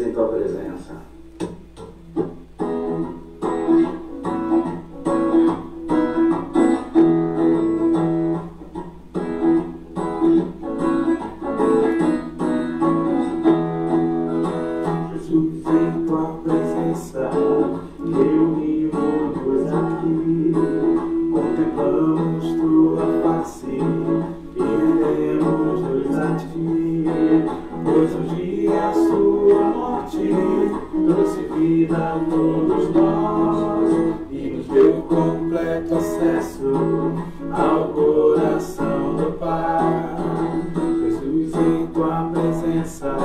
em tua presença. Jesus, em tua presença, reunimos-nos aqui, contemplamos tua face e rendemos-nos a ti, pois o dia sua morte trouxe vida a todos nós e nos deu completo acesso ao coração do Pai. Jesus, em tua presença,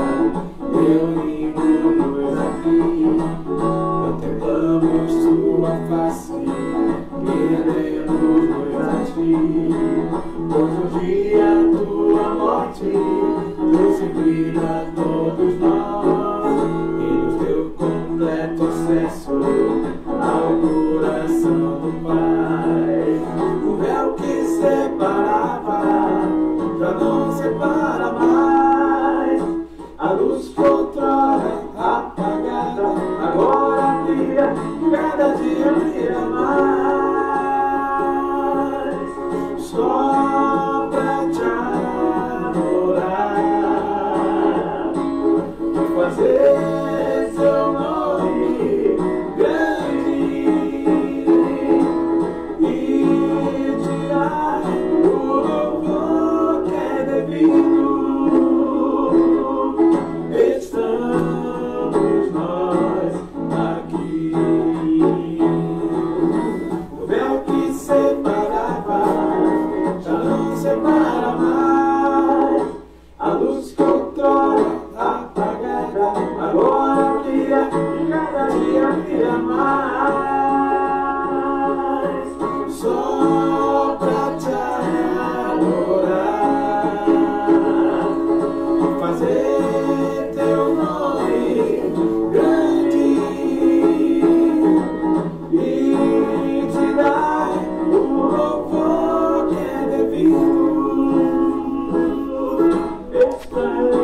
reunimos-nos aqui, contemplamos tua face e rendemos-nos a ti, pois o dia tua morte trouxe vida a todos nós e nos deu completo acesso ao coração do Pai. O véu que separava já não separa mais, a luz que outrora apagada agora brilha, cada dia brilha mais. Só pra te adorar e fazer seu nome grande e tirar o louvor que é devido. Estamos nós aqui. O véu que separava já não separa mais, a luz que outrora apagada agora brilha e cada dia brilha mais. Só pra te adorar e fazer teu nome grande e te dar o louvor que é devido. Estamos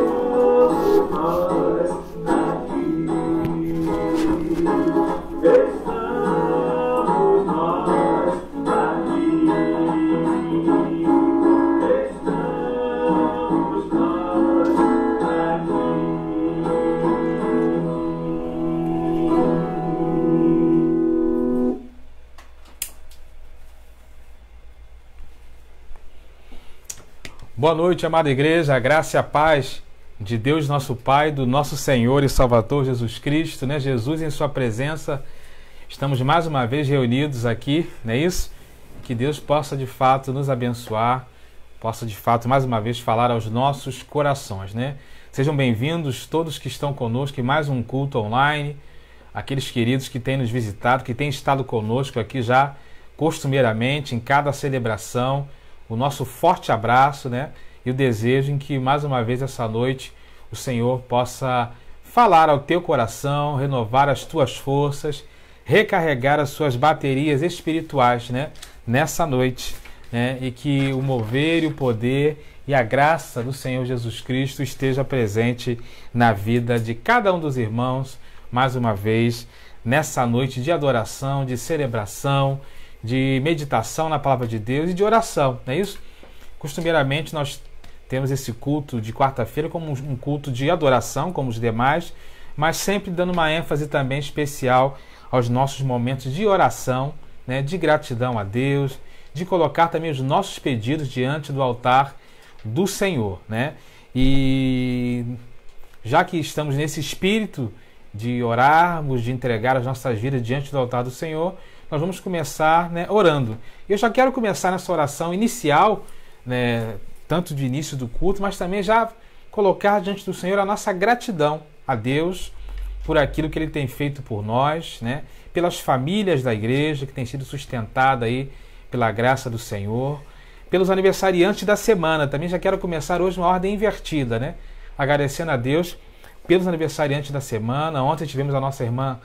nós aqui. Estamos nós aqui. Estamos nós aqui. Boa noite, amada igreja, a graça e a paz de Deus nosso Pai, do nosso Senhor e Salvador Jesus Cristo, né? Jesus em sua presença, estamos mais uma vez reunidos aqui, não é isso? Que Deus possa de fato nos abençoar, possa de fato mais uma vez falar aos nossos corações, né? Sejam bem-vindos todos que estão conosco em mais um culto online, aqueles queridos que têm nos visitado, que têm estado conosco aqui já costumeiramente em cada celebração. O nosso forte abraço, né? E o desejo em que mais uma vez essa noite o Senhor possa falar ao teu coração, renovar as tuas forças, recarregar as suas baterias espirituais, né? Nessa noite, né? E que o mover e o poder e a graça do Senhor Jesus Cristo esteja presente na vida de cada um dos irmãos, mais uma vez, nessa noite de adoração, de celebração, de meditação na palavra de Deus e de oração, não é isso? Costumeiramente nós temos esse culto de quarta-feira como um culto de adoração, como os demais, mas sempre dando uma ênfase também especial aos nossos momentos de oração, né, de gratidão a Deus, de colocar também os nossos pedidos diante do altar do Senhor, né? E já que estamos nesse espírito de orarmos, de entregar as nossas vidas diante do altar do Senhor, nós vamos começar, né, orando. Eu já quero começar nessa oração inicial, né, tanto de início do culto, mas também já colocar diante do Senhor a nossa gratidão a Deus por aquilo que Ele tem feito por nós, né, pelas famílias da igreja que têm sido sustentada aí pela graça do Senhor, pelos aniversariantes da semana. Também já quero começar hoje uma ordem invertida, né, agradecendo a Deus pelos aniversariantes da semana. Ontem tivemos a nossa irmã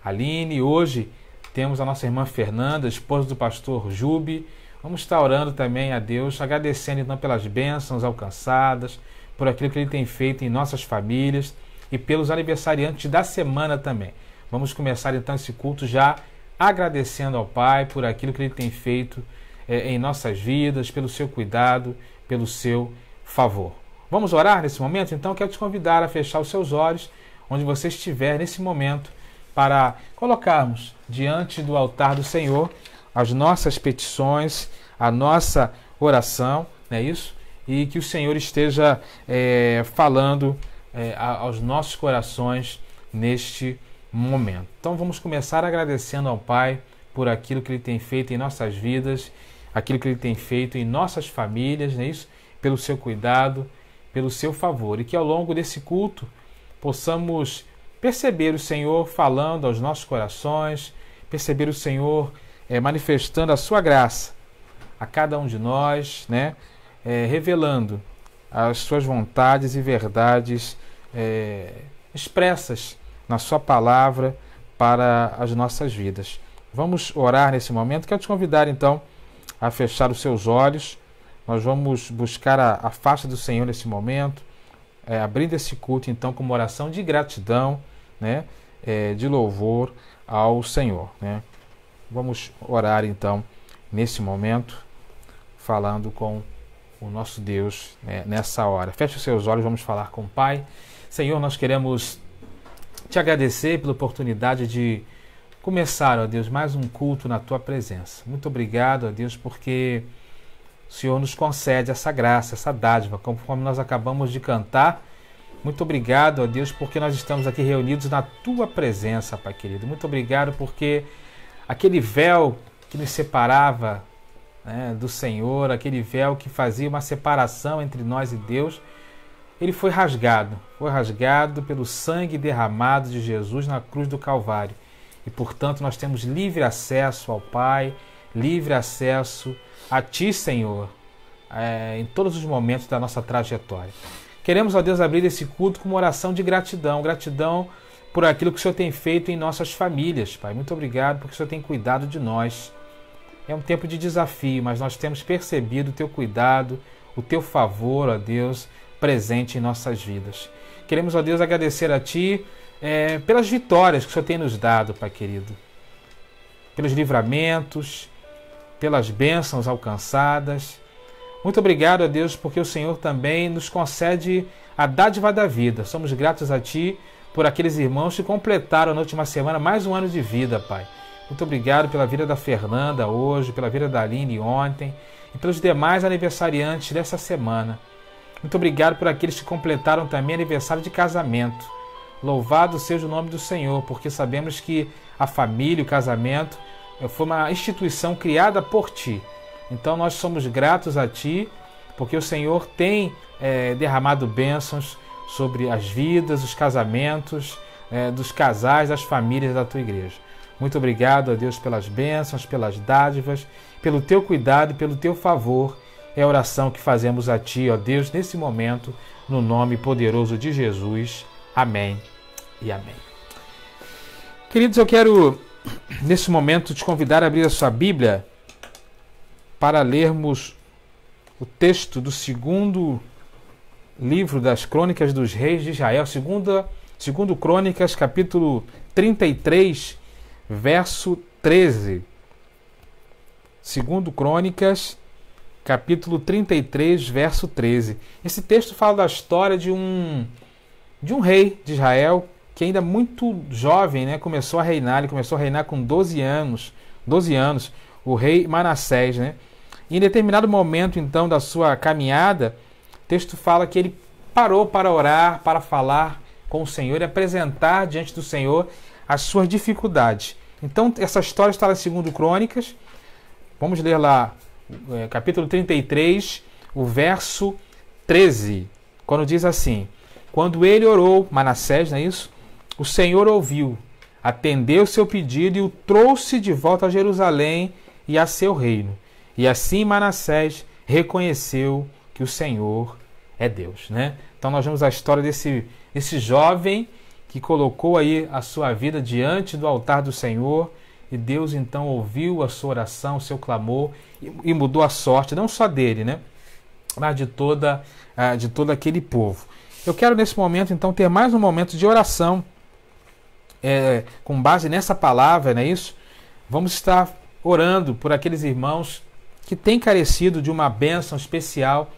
Aline, hoje temos a nossa irmã Fernanda, esposa do pastor Jubi. Vamos estar orando também a Deus, agradecendo então pelas bênçãos alcançadas, por aquilo que Ele tem feito em nossas famílias, e pelos aniversariantes da semana também. Vamos começar então esse culto já agradecendo ao Pai por aquilo que Ele tem feito em nossas vidas, pelo seu cuidado, pelo seu favor. Vamos orar nesse momento? Então quero te convidar a fechar os seus olhos, onde você estiver nesse momento, para colocarmos diante do altar do Senhor as nossas petições, a nossa oração, não é isso? E que o Senhor esteja falando aos nossos corações neste momento. Então vamos começar agradecendo ao Pai por aquilo que Ele tem feito em nossas vidas, aquilo que Ele tem feito em nossas famílias, não é isso? Pelo seu cuidado, pelo seu favor, e que ao longo desse culto possamos perceber o Senhor falando aos nossos corações, perceber o Senhor manifestando a sua graça a cada um de nós, né? Revelando as suas vontades e verdades expressas na sua palavra para as nossas vidas. Vamos orar nesse momento. Quero te convidar então a fechar os seus olhos. Nós vamos buscar a face do Senhor nesse momento, abrindo esse culto então com uma oração de gratidão, né? De louvor ao Senhor, né? Vamos orar então nesse momento, falando com o nosso Deus, né, nessa hora. Feche os seus olhos, vamos falar com o Pai. Senhor, nós queremos te agradecer pela oportunidade de começar, ó Deus, mais um culto na Tua presença. Muito obrigado, ó Deus, porque o Senhor nos concede essa graça, essa dádiva, conforme nós acabamos de cantar. Muito obrigado, ó Deus, porque nós estamos aqui reunidos na Tua presença, Pai querido. Muito obrigado porque aquele véu que nos separava, né, do Senhor, aquele véu que fazia uma separação entre nós e Deus, ele foi rasgado pelo sangue derramado de Jesus na cruz do Calvário. E, portanto, nós temos livre acesso ao Pai, livre acesso a Ti, Senhor, em todos os momentos da nossa trajetória. Queremos, ó Deus, abrir esse culto com uma oração de gratidão, gratidão por aquilo que o Senhor tem feito em nossas famílias, Pai. Muito obrigado porque o Senhor tem cuidado de nós. É um tempo de desafio, mas nós temos percebido o Teu cuidado, o Teu favor, ó Deus, presente em nossas vidas. Queremos, ó Deus, agradecer a Ti pelas vitórias que o Senhor tem nos dado, Pai querido, pelos livramentos, pelas bênçãos alcançadas. Muito obrigado, ó Deus, porque o Senhor também nos concede a dádiva da vida. Somos gratos a Ti por aqueles irmãos que completaram na última semana mais um ano de vida, Pai. Muito obrigado pela vida da Fernanda hoje, pela vida da Aline ontem e pelos demais aniversariantes dessa semana. Muito obrigado por aqueles que completaram também aniversário de casamento. Louvado seja o nome do Senhor, porque sabemos que a família, o casamento, foi uma instituição criada por Ti. Então nós somos gratos a Ti, porque o Senhor tem derramado bênçãos sobre as vidas, os casamentos, dos casais, das famílias da Tua igreja. Muito obrigado a Deus pelas bênçãos, pelas dádivas, pelo Teu cuidado e pelo Teu favor. É a oração que fazemos a Ti, ó Deus, nesse momento, no nome poderoso de Jesus. Amém e amém. Queridos, eu quero, nesse momento, te convidar a abrir a sua Bíblia para lermos o texto do segundo livro das Crônicas dos Reis de Israel, segundo Crônicas, capítulo 33, verso 13. Segundo Crônicas, capítulo 33, verso 13. Esse texto fala da história de um rei de Israel que ainda muito jovem, né, começou a reinar. Ele começou a reinar com 12 anos, o rei Manassés, né? E em determinado momento, então, da sua caminhada, o texto fala que ele parou para orar, para falar com o Senhor e apresentar diante do Senhor as suas dificuldades. Então, essa história está lá em 2 Crônicas. Vamos ler lá, capítulo 33, o verso 13, quando diz assim: quando ele orou, Manassés, não é isso? O Senhor ouviu, atendeu seu pedido e o trouxe de volta a Jerusalém e a seu reino. E assim Manassés reconheceu que o Senhor é Deus, né? Então nós vemos a história desse jovem que colocou aí a sua vida diante do altar do Senhor, e Deus então ouviu a sua oração, o seu clamor, e mudou a sorte, não só dele, né, mas de todo aquele povo. Eu quero nesse momento, então, ter mais um momento de oração, com base nessa palavra, não é isso? Vamos estar orando por aqueles irmãos que têm carecido de uma bênção especial,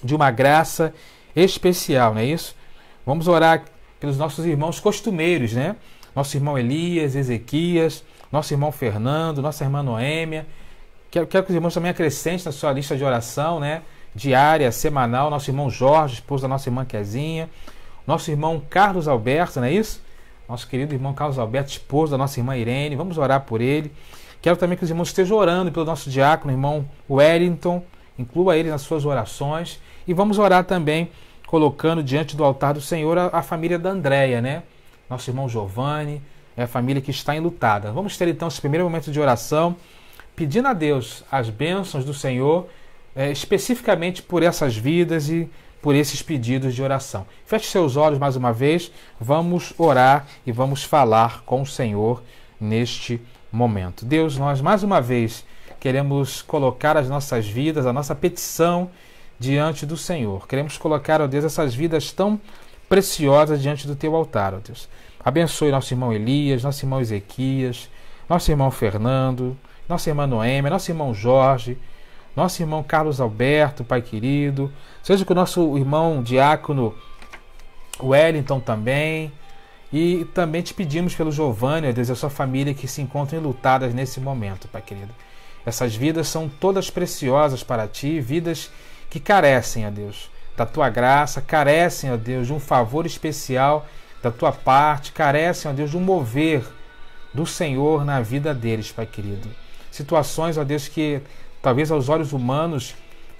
de uma graça especial, não é isso? Vamos orar pelos nossos irmãos costumeiros, né? Nosso irmão Elias, Ezequias, nosso irmão Fernando, nossa irmã Noêmia. Quero que os irmãos também acrescentem na sua lista de oração, né? Diária, semanal, nosso irmão Jorge, esposo da nossa irmã Kezinha, nosso irmão Carlos Alberto, não é isso? Nosso querido irmão Carlos Alberto, esposo da nossa irmã Irene, vamos orar por ele. Quero também que os irmãos estejam orando pelo nosso diácono, irmão Wellington, inclua ele nas suas orações. E vamos orar também, colocando diante do altar do Senhor a família da Andréia, né? Nosso irmão Giovanni, é a família que está enlutada. Vamos ter então esse primeiro momento de oração, pedindo a Deus as bênçãos do Senhor, especificamente por essas vidas e por esses pedidos de oração. Feche seus olhos mais uma vez, vamos orar e vamos falar com o Senhor neste momento. Deus, nós mais uma vez queremos colocar as nossas vidas, a nossa petição diante do Senhor. Queremos colocar, ó Deus, essas vidas tão preciosas diante do Teu altar, ó Deus. Abençoe nosso irmão Elias, nosso irmão Ezequias, nosso irmão Fernando, nossa irmã Noêmia, nosso irmão Jorge, nosso irmão Carlos Alberto, Pai querido. Seja com o nosso irmão diácono Wellington também. E também te pedimos pelo Giovanni, ó Deus, e a sua família que se encontram enlutadas nesse momento, Pai querido. Essas vidas são todas preciosas para Ti, vidas que carecem, ó Deus, da Tua graça, carecem, ó Deus, de um favor especial da Tua parte, carecem, ó Deus, de um mover do Senhor na vida deles, Pai querido. Situações, ó Deus, que talvez aos olhos humanos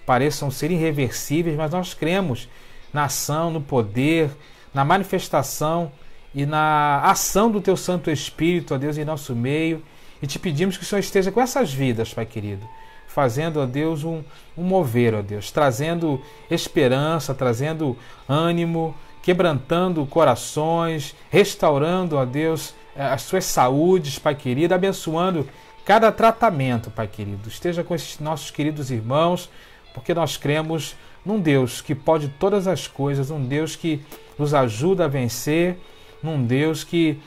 pareçam ser irreversíveis, mas nós cremos na ação, no poder, na manifestação e na ação do Teu Santo Espírito, ó Deus, em nosso meio. E te pedimos que o Senhor esteja com essas vidas, Pai querido, fazendo, ó Deus, um mover, ó Deus, trazendo esperança, trazendo ânimo, quebrantando corações, restaurando, ó Deus, as suas saúdes, Pai querido, abençoando cada tratamento, Pai querido. Esteja com esses nossos queridos irmãos, porque nós cremos num Deus que pode todas as coisas, um Deus que nos ajuda a vencer, num Deus que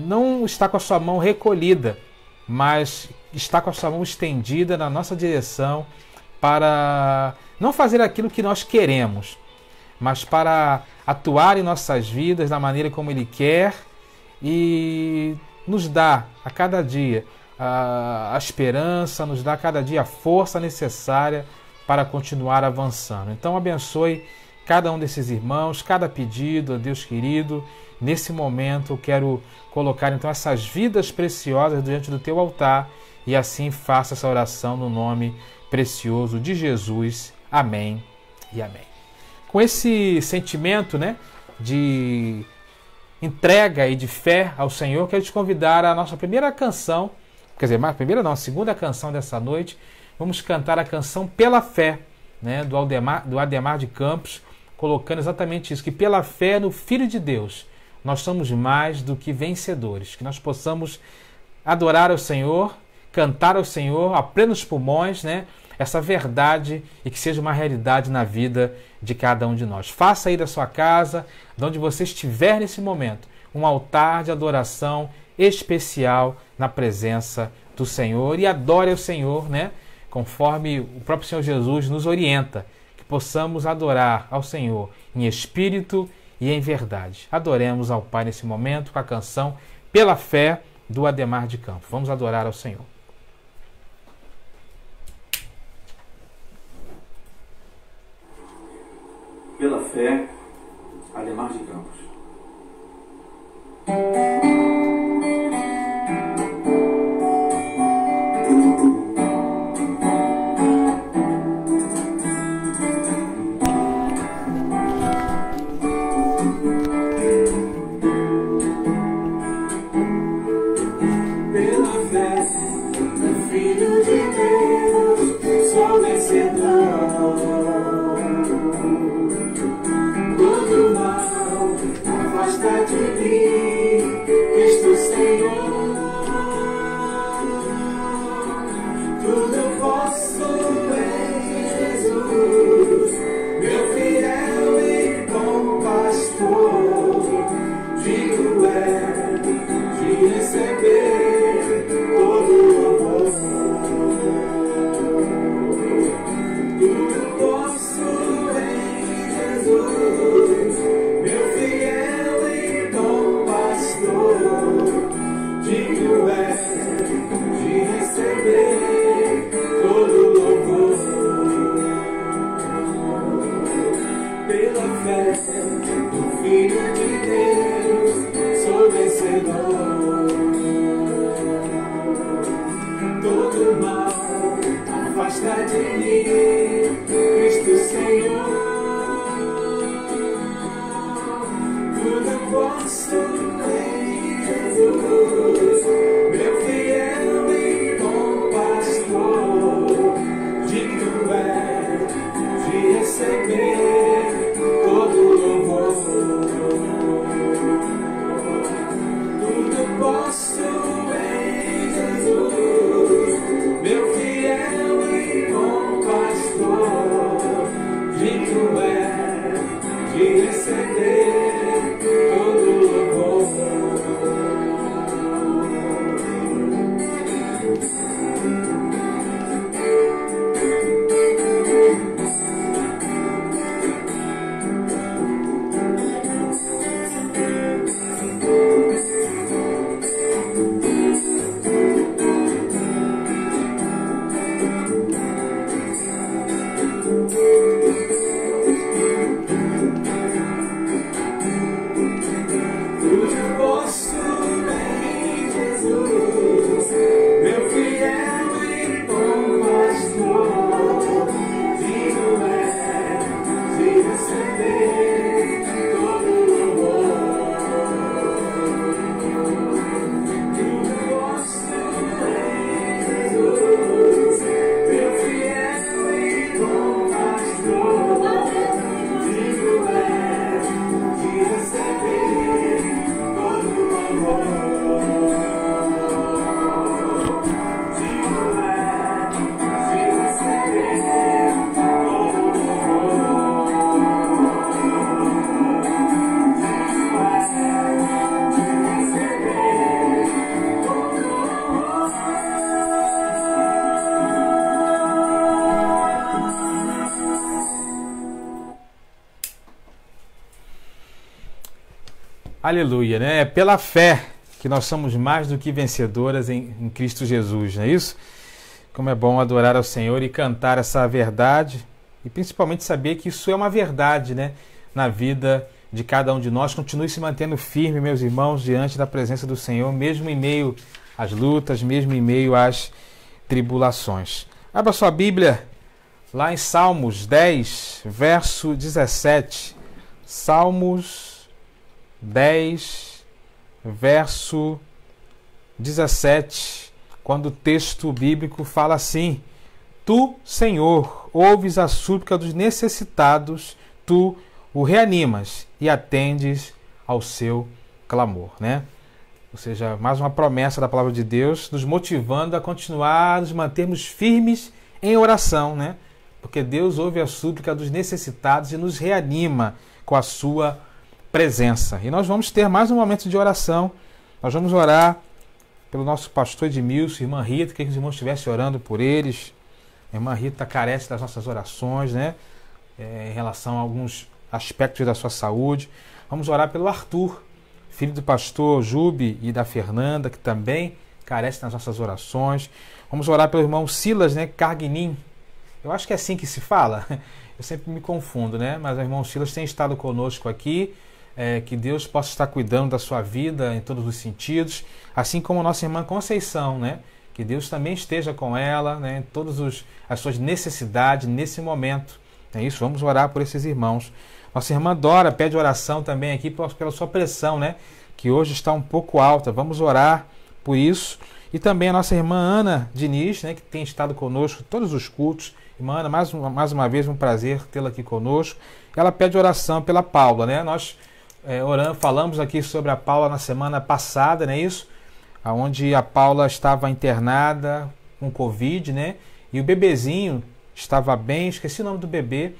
não está com a sua mão recolhida, mas está com a sua mão estendida na nossa direção para não fazer aquilo que nós queremos, mas para atuar em nossas vidas da maneira como Ele quer e nos dá a cada dia a esperança, nos dá a cada dia a força necessária para continuar avançando. Então abençoe cada um desses irmãos, cada pedido, ó Deus querido. Nesse momento eu quero colocar então essas vidas preciosas diante do Teu altar e assim faça essa oração no nome precioso de Jesus. Amém e amém. Com esse sentimento, né, de entrega e de fé ao Senhor, quero te convidar à nossa primeira canção, quer dizer, a primeira não, a segunda canção dessa noite. Vamos cantar a canção Pela Fé, né, do Ademar de Campos, colocando exatamente isso, que pela fé no Filho de Deus, nós somos mais do que vencedores, que nós possamos adorar ao Senhor, cantar ao Senhor a plenos pulmões, né, essa verdade e que seja uma realidade na vida de cada um de nós. Faça aí da sua casa, de onde você estiver nesse momento, um altar de adoração especial na presença do Senhor e adore ao Senhor, né, conforme o próprio Senhor Jesus nos orienta, que possamos adorar ao Senhor em espírito e em verdade. Adoremos ao Pai nesse momento com a canção Pela Fé do Ademar de Campos. Vamos adorar ao Senhor. Pela Fé, Ademar de Campos. Meu fiel e bom posso em Jesus, meu fiel e bom pastor, digno é de receber todo louvor. Tudo posso em Jesus, meu fiel e bom pastor, digno é de receber todo louvor. Tudo posso em Jesus, meu fiel e bom pastor, digno é de receber todo louvor. Tudo posso em Jesus, meu fiel e bom pastor, digno é de receber todo louvor. Digno é de receber todo Aleluia, né? É pela fé que nós somos mais do que vencedoras em Cristo Jesus, não é isso? Como é bom adorar ao Senhor e cantar essa verdade e principalmente saber que isso é uma verdade, né? Na vida de cada um de nós. Continue se mantendo firme, meus irmãos, diante da presença do Senhor, mesmo em meio às lutas, mesmo em meio às tribulações. Abra sua Bíblia lá em Salmos 10, verso 17. Salmos 10, verso 17, quando o texto bíblico fala assim: Tu, Senhor, ouves a súplica dos necessitados, tu o reanimas e atendes ao seu clamor, né? Ou seja, mais uma promessa da palavra de Deus, nos motivando a continuar, nos mantermos firmes em oração, né? Porque Deus ouve a súplica dos necessitados e nos reanima com a sua presença. E nós vamos ter mais um momento de oração. Nós vamos orar pelo nosso pastor Edmilson, irmã Rita, que os irmãos estivessem orando por eles. A irmã Rita carece das nossas orações, né? Em relação a alguns aspectos da sua saúde. Vamos orar pelo Arthur, filho do pastor Jube e da Fernanda, que também carece das nossas orações. Vamos orar pelo irmão Silas, né? Carguinin. Eu acho que é assim que se fala. Eu sempre me confundo, né? Mas o irmão Silas tem estado conosco aqui. Que Deus possa estar cuidando da sua vida em todos os sentidos, assim como a nossa irmã Conceição, né? Que Deus também esteja com ela, né? Em todas as suas necessidades nesse momento. É isso, vamos orar por esses irmãos. Nossa irmã Dora pede oração também aqui pela sua pressão, né? Que hoje está um pouco alta. Vamos orar por isso. E também a nossa irmã Ana Diniz, né? Que tem estado conosco em todos os cultos. Irmã Ana, mais uma vez, um prazer tê-la aqui conosco. Ela pede oração pela Paula, né? Nós falamos aqui sobre a Paula na semana passada, não é isso? Onde a Paula estava internada com Covid, né? E o bebezinho estava bem, esqueci o nome do bebê,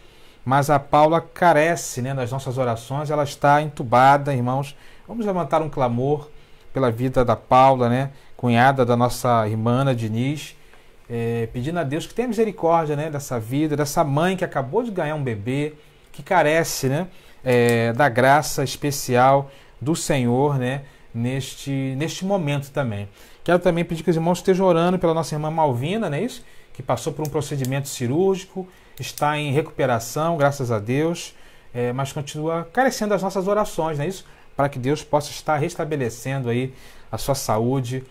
mas a Paula carece, né, das nossas orações, ela está entubada, irmãos. Vamos levantar um clamor pela vida da Paula, né? Cunhada da nossa irmã Ana Diniz, pedindo a Deus que tenha misericórdia, né, dessa vida, dessa mãe que acabou de ganhar um bebê, que carece, né? Da graça especial do Senhor, né, neste momento também. Quero também pedir que os irmãos estejam orando pela nossa irmã Malvina, não é isso? Que passou por um procedimento cirúrgico, está em recuperação, graças a Deus, mas continua carecendo das nossas orações, não é isso? Para que Deus possa estar restabelecendo aí a sua saúde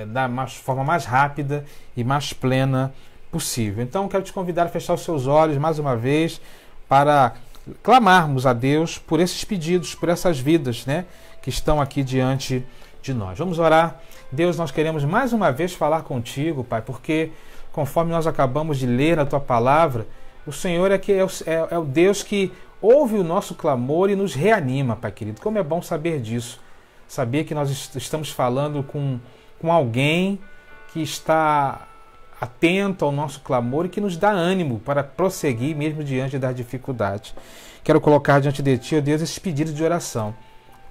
da forma mais rápida e mais plena possível. Então, quero te convidar a fechar os seus olhos mais uma vez para clamarmos a Deus por esses pedidos, por essas vidas, né, que estão aqui diante de nós. Vamos orar. Deus, nós queremos mais uma vez falar contigo, Pai, porque conforme nós acabamos de ler a tua palavra, o Senhor é o Deus que ouve o nosso clamor e nos reanima, Pai querido. Como é bom saber disso. Saber que nós estamos falando com alguém que está atento ao nosso clamor e que nos dá ânimo para prosseguir mesmo diante das dificuldades. Quero colocar diante de Ti, ó Deus, esses pedidos de oração.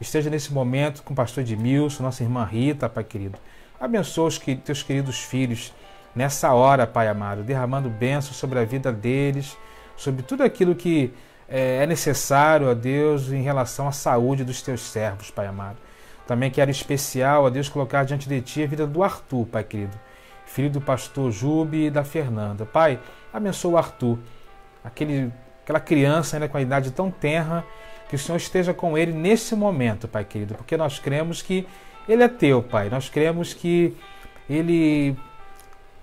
Esteja nesse momento com o pastor Edmilson, nossa irmã Rita, Pai querido. Abençoa os teus queridos filhos nessa hora, Pai amado, derramando bênçãos sobre a vida deles, sobre tudo aquilo que é necessário, ó Deus, em relação à saúde dos teus servos, Pai amado. Também quero especial, ó Deus, colocar diante de Ti a vida do Arthur, Pai querido, filho do pastor Jube e da Fernanda. Pai, abençoa o Arthur, aquela criança ainda com a idade tão tenra, que o Senhor esteja com ele nesse momento, Pai querido, porque nós cremos que ele é Teu, Pai. Nós cremos que ele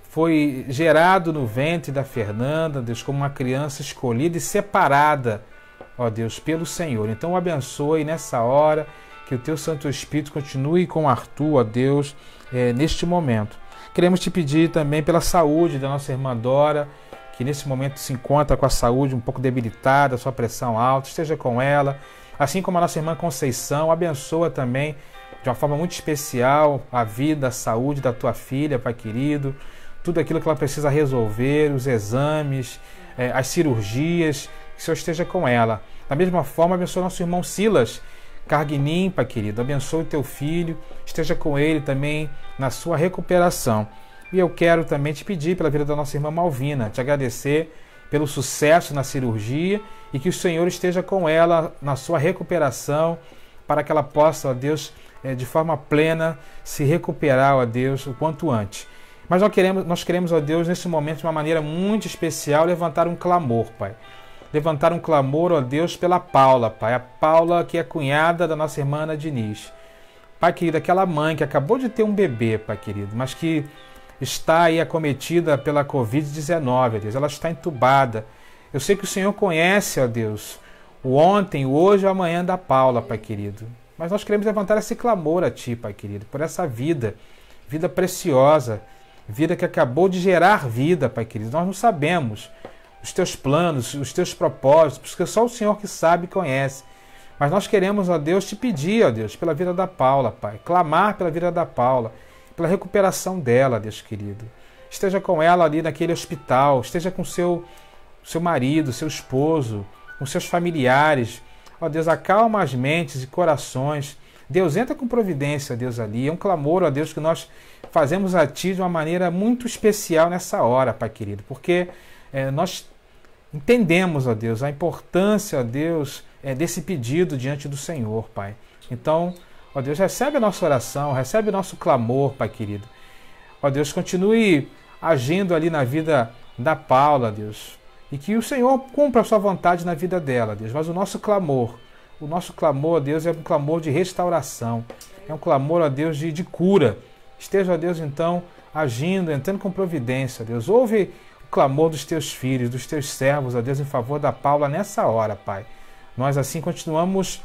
foi gerado no ventre da Fernanda, Deus, como uma criança escolhida e separada, ó Deus, pelo Senhor. Então o abençoe nessa hora, que o Teu Santo Espírito continue com Arthur, ó Deus, neste momento. Queremos Te pedir também pela saúde da nossa irmã Dora, que nesse momento se encontra com a saúde um pouco debilitada, sua pressão alta, esteja com ela. Assim como a nossa irmã Conceição, abençoa também de uma forma muito especial a vida, a saúde da Tua filha, Pai querido, tudo aquilo que ela precisa resolver, os exames, as cirurgias, que o Senhor esteja com ela. Da mesma forma, abençoa nosso irmão Silas Carguinim, Pai querido, abençoe o Teu filho, esteja com ele também na sua recuperação. E eu quero também Te pedir pela vida da nossa irmã Malvina, Te agradecer pelo sucesso na cirurgia e que o Senhor esteja com ela na sua recuperação, para que ela possa, ó Deus, de forma plena se recuperar, ó Deus, o quanto antes. Mas nós queremos, ó Deus, nesse momento, de uma maneira muito especial, levantar um clamor, Pai. Levantar um clamor, ó Deus, pela Paula, Pai. A Paula, que é cunhada da nossa irmã Ana Diniz. Pai querido, aquela mãe que acabou de ter um bebê, Pai querido, mas que está aí acometida pela Covid-19, ó Deus. Ela está entubada. Eu sei que o Senhor conhece, ó Deus, o ontem, o hoje e o amanhã da Paula, Pai querido. Mas nós queremos levantar esse clamor a Ti, Pai querido, por essa vida preciosa, vida que acabou de gerar vida, Pai querido. Nós não sabemos os Teus planos, os Teus propósitos, porque só o Senhor que sabe e conhece. Mas nós queremos, ó Deus, Te pedir, ó Deus, pela vida da Paula, Pai. Clamar pela vida da Paula, pela recuperação dela, Deus querido. Esteja com ela ali naquele hospital, esteja com seu marido, seu esposo, com seus familiares. Ó Deus, acalma as mentes e corações. Deus, entra com providência, Deus, ali. É um clamor, ó Deus, que nós fazemos a Ti de uma maneira muito especial nessa hora, Pai querido, porque nós entendemos, ó Deus, a importância, ó Deus, desse pedido diante do Senhor, Pai. Então, ó Deus, recebe a nossa oração, recebe o nosso clamor, Pai querido. Ó Deus, continue agindo ali na vida da Paula, Deus, e que o Senhor cumpra a sua vontade na vida dela, Deus. Mas o nosso clamor, ó Deus, é um clamor de restauração, é um clamor, ó Deus, de cura. Esteja, ó Deus, então, agindo, entrando com providência, Deus. Ouve o clamor dos Teus filhos, dos Teus servos, ó Deus, em favor da Paula nessa hora, Pai. Nós assim continuamos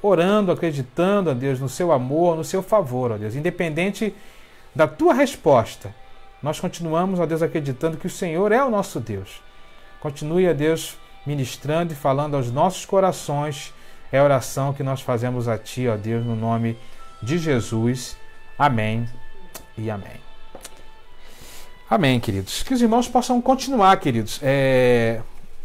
orando, acreditando, ó Deus, no Seu amor, no Seu favor, ó Deus. Independente da Tua resposta, nós continuamos, ó Deus, acreditando que o Senhor é o nosso Deus. Continue, ó Deus, ministrando e falando aos nossos corações. É a oração que nós fazemos a Ti, ó Deus, no nome de Jesus. Amém e amém. Amém, queridos. Que os irmãos possam continuar, queridos,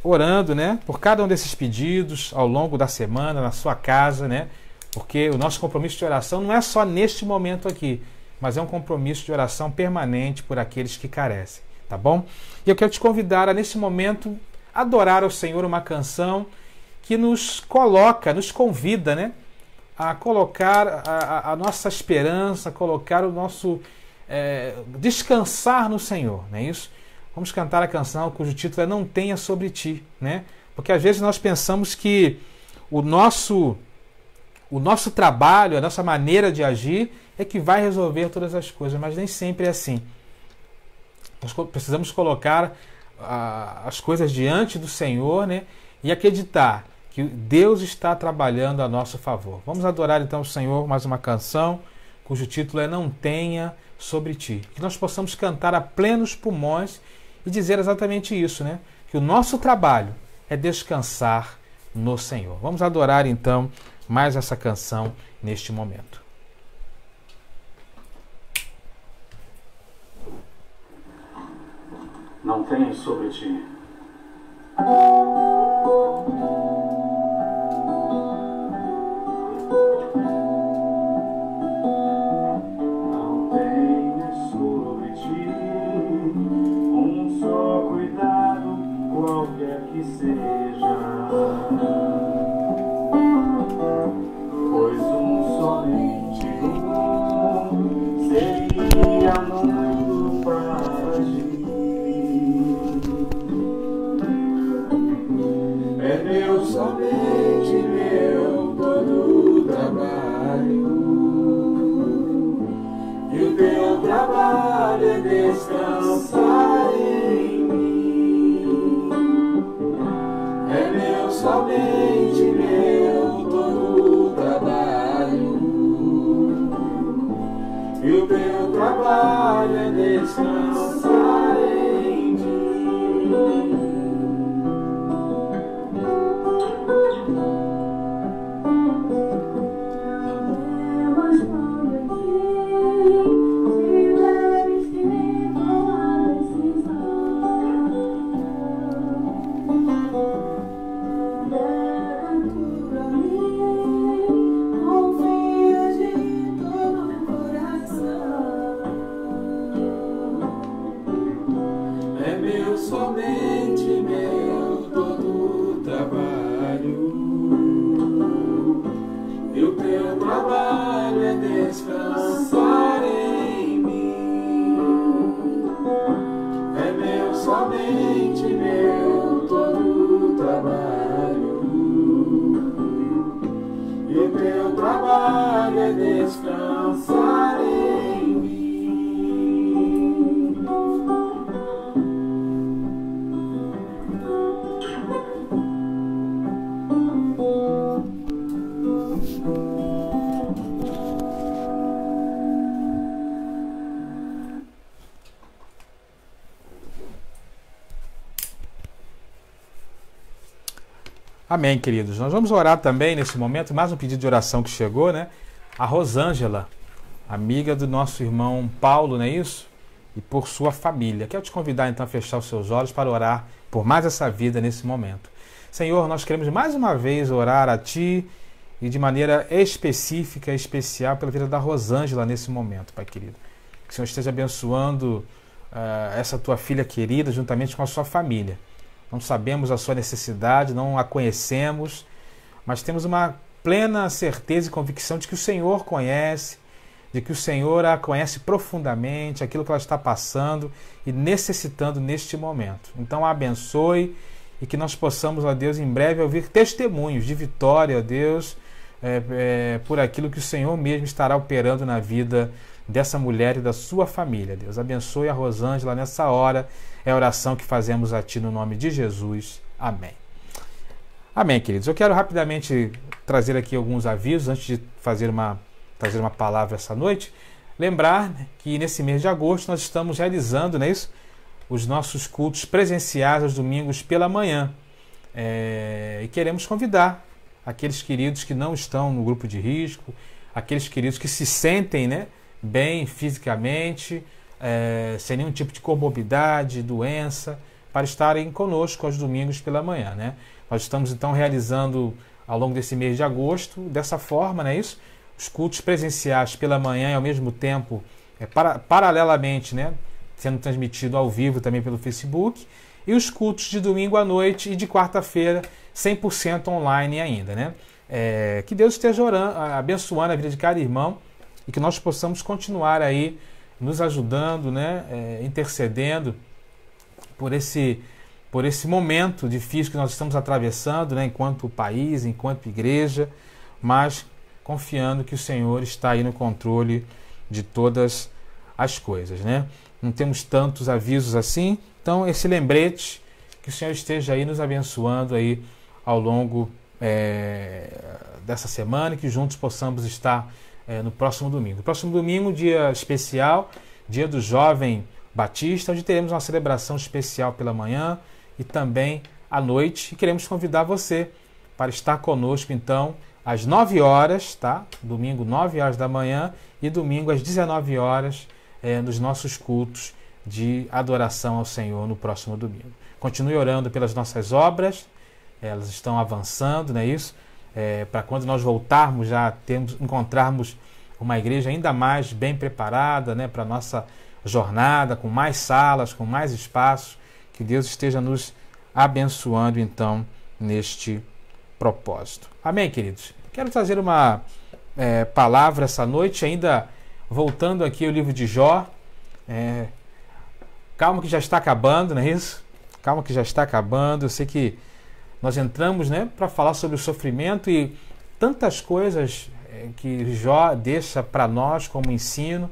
orando, né, por cada um desses pedidos ao longo da semana, na sua casa, né, porque o nosso compromisso de oração não é só neste momento aqui, mas é um compromisso de oração permanente por aqueles que carecem, tá bom? E eu quero te convidar a, nesse momento, adorar ao Senhor uma canção que nos coloca, nos convida, né, a colocar a nossa esperança, colocar o nosso descansar no Senhor, não é isso? Vamos cantar a canção cujo título é Não Tenha Sobre Ti, né? Porque às vezes nós pensamos que o nosso trabalho, a nossa maneira de agir é que vai resolver todas as coisas, mas nem sempre é assim. Nós precisamos colocar as coisas diante do Senhor, né? E acreditar que Deus está trabalhando a nosso favor. Vamos adorar então o Senhor, mais uma canção, cujo título é Não Tenha Sobre Ti. Que nós possamos cantar a plenos pulmões e dizer exatamente isso, né? Que o nosso trabalho é descansar no Senhor. Vamos adorar então mais essa canção neste momento. Não tenho sobre ti. Não tenho sobre ti um só cuidado, qualquer que seja, pois somente um seria muito para ti. É meu, somente meu, todo o trabalho, e o teu trabalho é descansar em mim. É meu, somente meu, todo o trabalho, e o teu trabalho é descansar em mim. Somente meu, todo o trabalho, e o teu trabalho é descansar em mim. É meu, somente meu, todo o trabalho, e o teu trabalho é descansar em mim. Amém, queridos. Nós vamos orar também nesse momento, mais um pedido de oração que chegou, né? A Rosângela, amiga do nosso irmão Paulo, não é isso? E por sua família. Quero te convidar então a fechar os seus olhos para orar por mais essa vida nesse momento. Senhor, nós queremos mais uma vez orar a Ti e de maneira específica, especial pela vida da Rosângela nesse momento, Pai querido. Que o Senhor esteja abençoando essa Tua filha querida juntamente com a sua família. Não sabemos a sua necessidade, não a conhecemos, mas temos uma plena certeza e convicção de que o Senhor conhece, de que o Senhor a conhece profundamente, aquilo que ela está passando e necessitando neste momento. Então a abençoe e que nós possamos, ó Deus, em breve ouvir testemunhos de vitória, ó Deus, por aquilo que o Senhor mesmo estará operando na vida dessa mulher e da sua família. Deus abençoe a Rosângela nessa hora. É a oração que fazemos a Ti no nome de Jesus. Amém. Amém, queridos. Eu quero rapidamente trazer aqui alguns avisos antes de trazer uma palavra essa noite. Lembrar, né, que nesse mês de agosto nós estamos realizando, não é isso? Os nossos cultos presenciais aos domingos pela manhã. E queremos convidar aqueles queridos que não estão no grupo de risco, aqueles queridos que se sentem, né, bem fisicamente, sem nenhum tipo de comorbidade, doença, para estarem conosco aos domingos pela manhã, né? Nós estamos então realizando ao longo desse mês de agosto, dessa forma, não é isso? Os cultos presenciais pela manhã e ao mesmo tempo, paralelamente, né, sendo transmitido ao vivo também pelo Facebook, e os cultos de domingo à noite e de quarta-feira 100% online ainda, né? Que Deus esteja abençoando a vida de cada irmão e que nós possamos continuar aí nos ajudando, né, intercedendo por esse momento difícil que nós estamos atravessando, né, enquanto país, enquanto igreja, mas confiando que o Senhor está aí no controle de todas as coisas, né? Não temos tantos avisos assim, então esse lembrete, que o Senhor esteja aí nos abençoando aí ao longo dessa semana e que juntos possamos estar no próximo domingo. Próximo domingo, dia especial, dia do Jovem Batista, onde teremos uma celebração especial pela manhã e também à noite. E queremos convidar você para estar conosco, então, às 9 horas, tá? Domingo, 9 horas da manhã e domingo às 19 horas, nos nossos cultos de adoração ao Senhor no próximo domingo. Continue orando pelas nossas obras, elas estão avançando, não é isso? Para quando nós voltarmos, já encontrarmos uma igreja ainda mais bem preparada, né, para a nossa jornada, com mais salas, com mais espaços. Que Deus esteja nos abençoando, então, neste propósito. Amém, queridos? Quero trazer uma palavra essa noite, ainda voltando aqui ao livro de Jó. Calma que já está acabando, não é isso? Calma que já está acabando. Eu sei que nós entramos, né, para falar sobre o sofrimento e tantas coisas que Jó deixa para nós como ensino.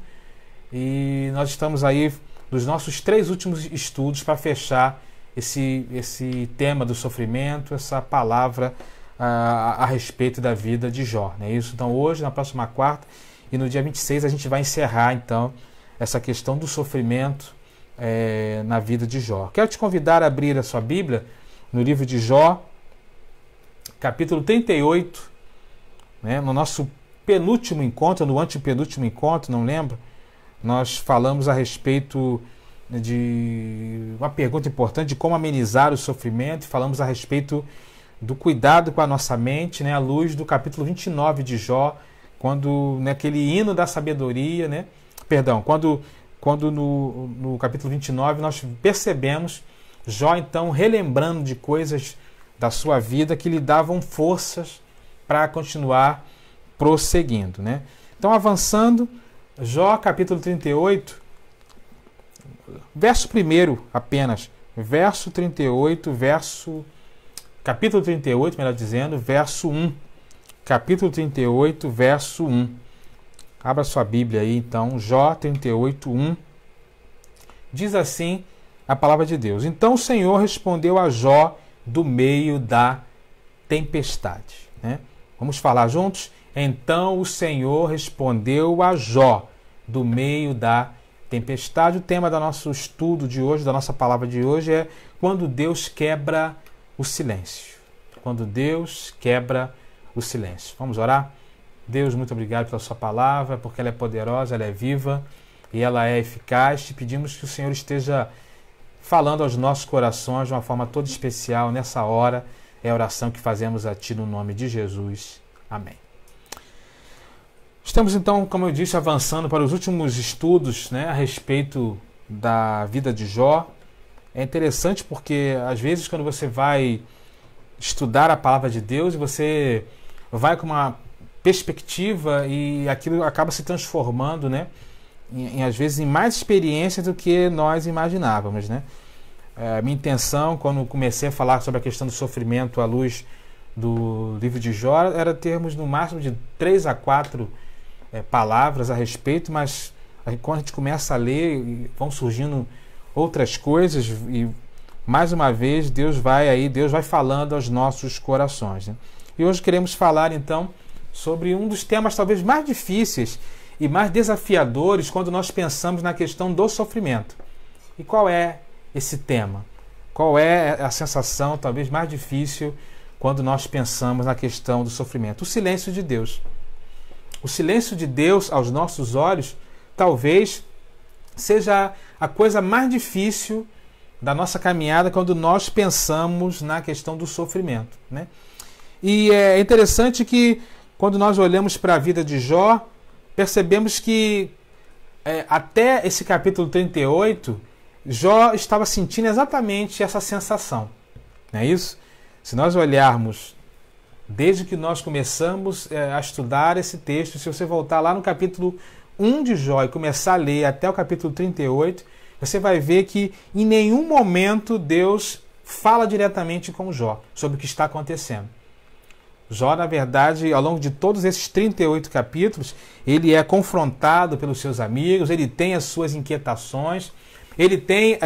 E nós estamos aí nos nossos 3 últimos estudos para fechar esse tema do sofrimento, essa palavra a respeito da vida de Jó, não é isso? Então hoje, na próxima quarta e no dia 26, a gente vai encerrar então essa questão do sofrimento na vida de Jó. Quero te convidar a abrir a sua Bíblia no livro de Jó, capítulo 38, né? No nosso penúltimo encontro, no antepenúltimo encontro, não lembro, nós falamos a respeito de uma pergunta importante de como amenizar o sofrimento, falamos a respeito do cuidado com a nossa mente, né, à luz do capítulo 29 de Jó, quando naquele hino da sabedoria, né, quando no capítulo 29 nós percebemos Jó então relembrando de coisas da sua vida que lhe davam forças para continuar prosseguindo, né? Então, avançando, Jó capítulo 38, verso 1 apenas, verso 38, capítulo 38, melhor dizendo, verso 1. Capítulo 38, verso 1. Abra sua Bíblia aí, então, Jó 38, 1. Diz assim a palavra de Deus: Então o Senhor respondeu a Jó do meio da tempestade. Né? Vamos falar juntos? Então o Senhor respondeu a Jó do meio da tempestade. O tema do nosso estudo de hoje, da nossa palavra de hoje, é quando Deus quebra o silêncio. Quando Deus quebra o silêncio. Vamos orar? Deus, muito obrigado pela sua palavra, porque ela é poderosa, ela é viva e ela é eficaz. Te pedimos que o Senhor esteja falando aos nossos corações de uma forma toda especial nessa hora. É a oração que fazemos a Ti no nome de Jesus. Amém. Estamos então, como eu disse, avançando para os últimos estudos, né, a respeito da vida de Jó. É interessante porque às vezes quando você vai estudar a palavra de Deus, você vai com uma perspectiva e aquilo acaba se transformando, né, às vezes em mais experiências do que nós imaginávamos, né? Minha intenção, quando comecei a falar sobre a questão do sofrimento à luz do livro de Jó, era termos no máximo de 3 a 4 palavras a respeito, mas quando a gente começa a ler, vão surgindo outras coisas e mais uma vez Deus vai falando aos nossos corações, né? E hoje queremos falar então sobre um dos temas talvez mais difíceis e mais desafiadores quando nós pensamos na questão do sofrimento. E qual é esse tema? Qual é a sensação talvez mais difícil quando nós pensamos na questão do sofrimento? O silêncio de Deus. O silêncio de Deus aos nossos olhos talvez seja a coisa mais difícil da nossa caminhada quando nós pensamos na questão do sofrimento, né? E é interessante que quando nós olhamos para a vida de Jó, percebemos que até esse capítulo 38, Jó estava sentindo exatamente essa sensação. Não é isso? Se nós olharmos desde que nós começamos a estudar esse texto, se você voltar lá no capítulo 1 de Jó e começar a ler até o capítulo 38, você vai ver que em nenhum momento Deus fala diretamente com Jó sobre o que está acontecendo. Jó, na verdade, ao longo de todos esses 38 capítulos, ele é confrontado pelos seus amigos, ele tem as suas inquietações, ele tem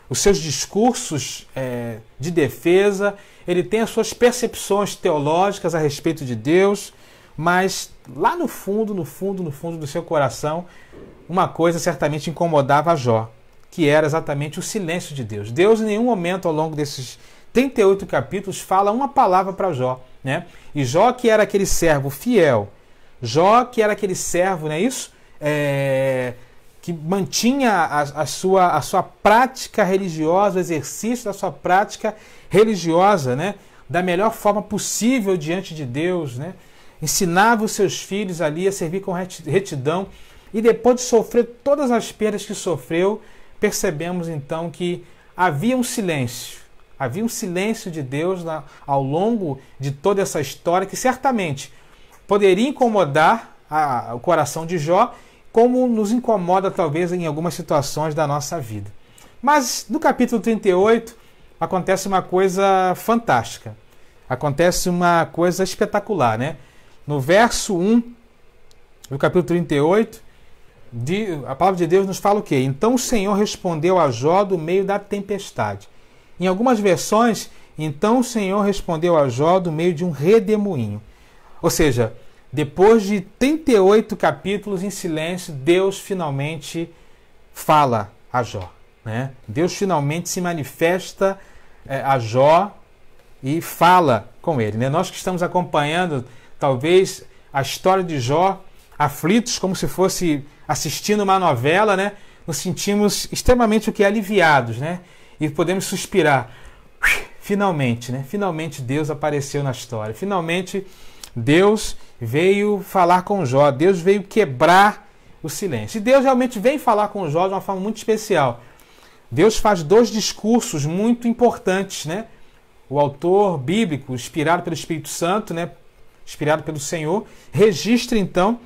os seus discursos de defesa, ele tem as suas percepções teológicas a respeito de Deus, mas lá no fundo do seu coração, uma coisa certamente incomodava a Jó, que era exatamente o silêncio de Deus. Deus, em nenhum momento ao longo desses 38 capítulos, fala uma palavra para Jó, né? E Jó, que era aquele servo fiel, Jó, que era aquele servo, não é isso? Que mantinha a sua prática religiosa, o exercício da sua prática religiosa, né? Da melhor forma possível diante de Deus, né? Ensinava os seus filhos ali a servir com retidão, e depois de sofrer todas as perdas que sofreu, percebemos então que havia um silêncio de Deus ao longo de toda essa história, que certamente poderia incomodar o coração de Jó, como nos incomoda talvez em algumas situações da nossa vida. Mas no capítulo 38 acontece uma coisa fantástica, acontece uma coisa espetacular, né? No verso 1 do capítulo 38, a palavra de Deus nos fala o quê? Então o Senhor respondeu a Jó do meio da tempestade. Em algumas versões, então o Senhor respondeu a Jó do meio de um redemoinho. Ou seja, depois de 38 capítulos em silêncio, Deus finalmente fala a Jó, né? Deus finalmente se manifesta a Jó e fala com ele, né? Nós que estamos acompanhando talvez a história de Jó, aflitos, como se fosse assistindo uma novela, né? Nos sentimos extremamente aliviados, né? E podemos suspirar. Finalmente, né? Finalmente Deus apareceu na história. Finalmente Deus veio falar com Jó. Deus veio quebrar o silêncio. E Deus realmente vem falar com Jó de uma forma muito especial. Deus faz 2 discursos muito importantes, né? O autor bíblico, inspirado pelo Espírito Santo, né? Inspirado pelo Senhor, registra então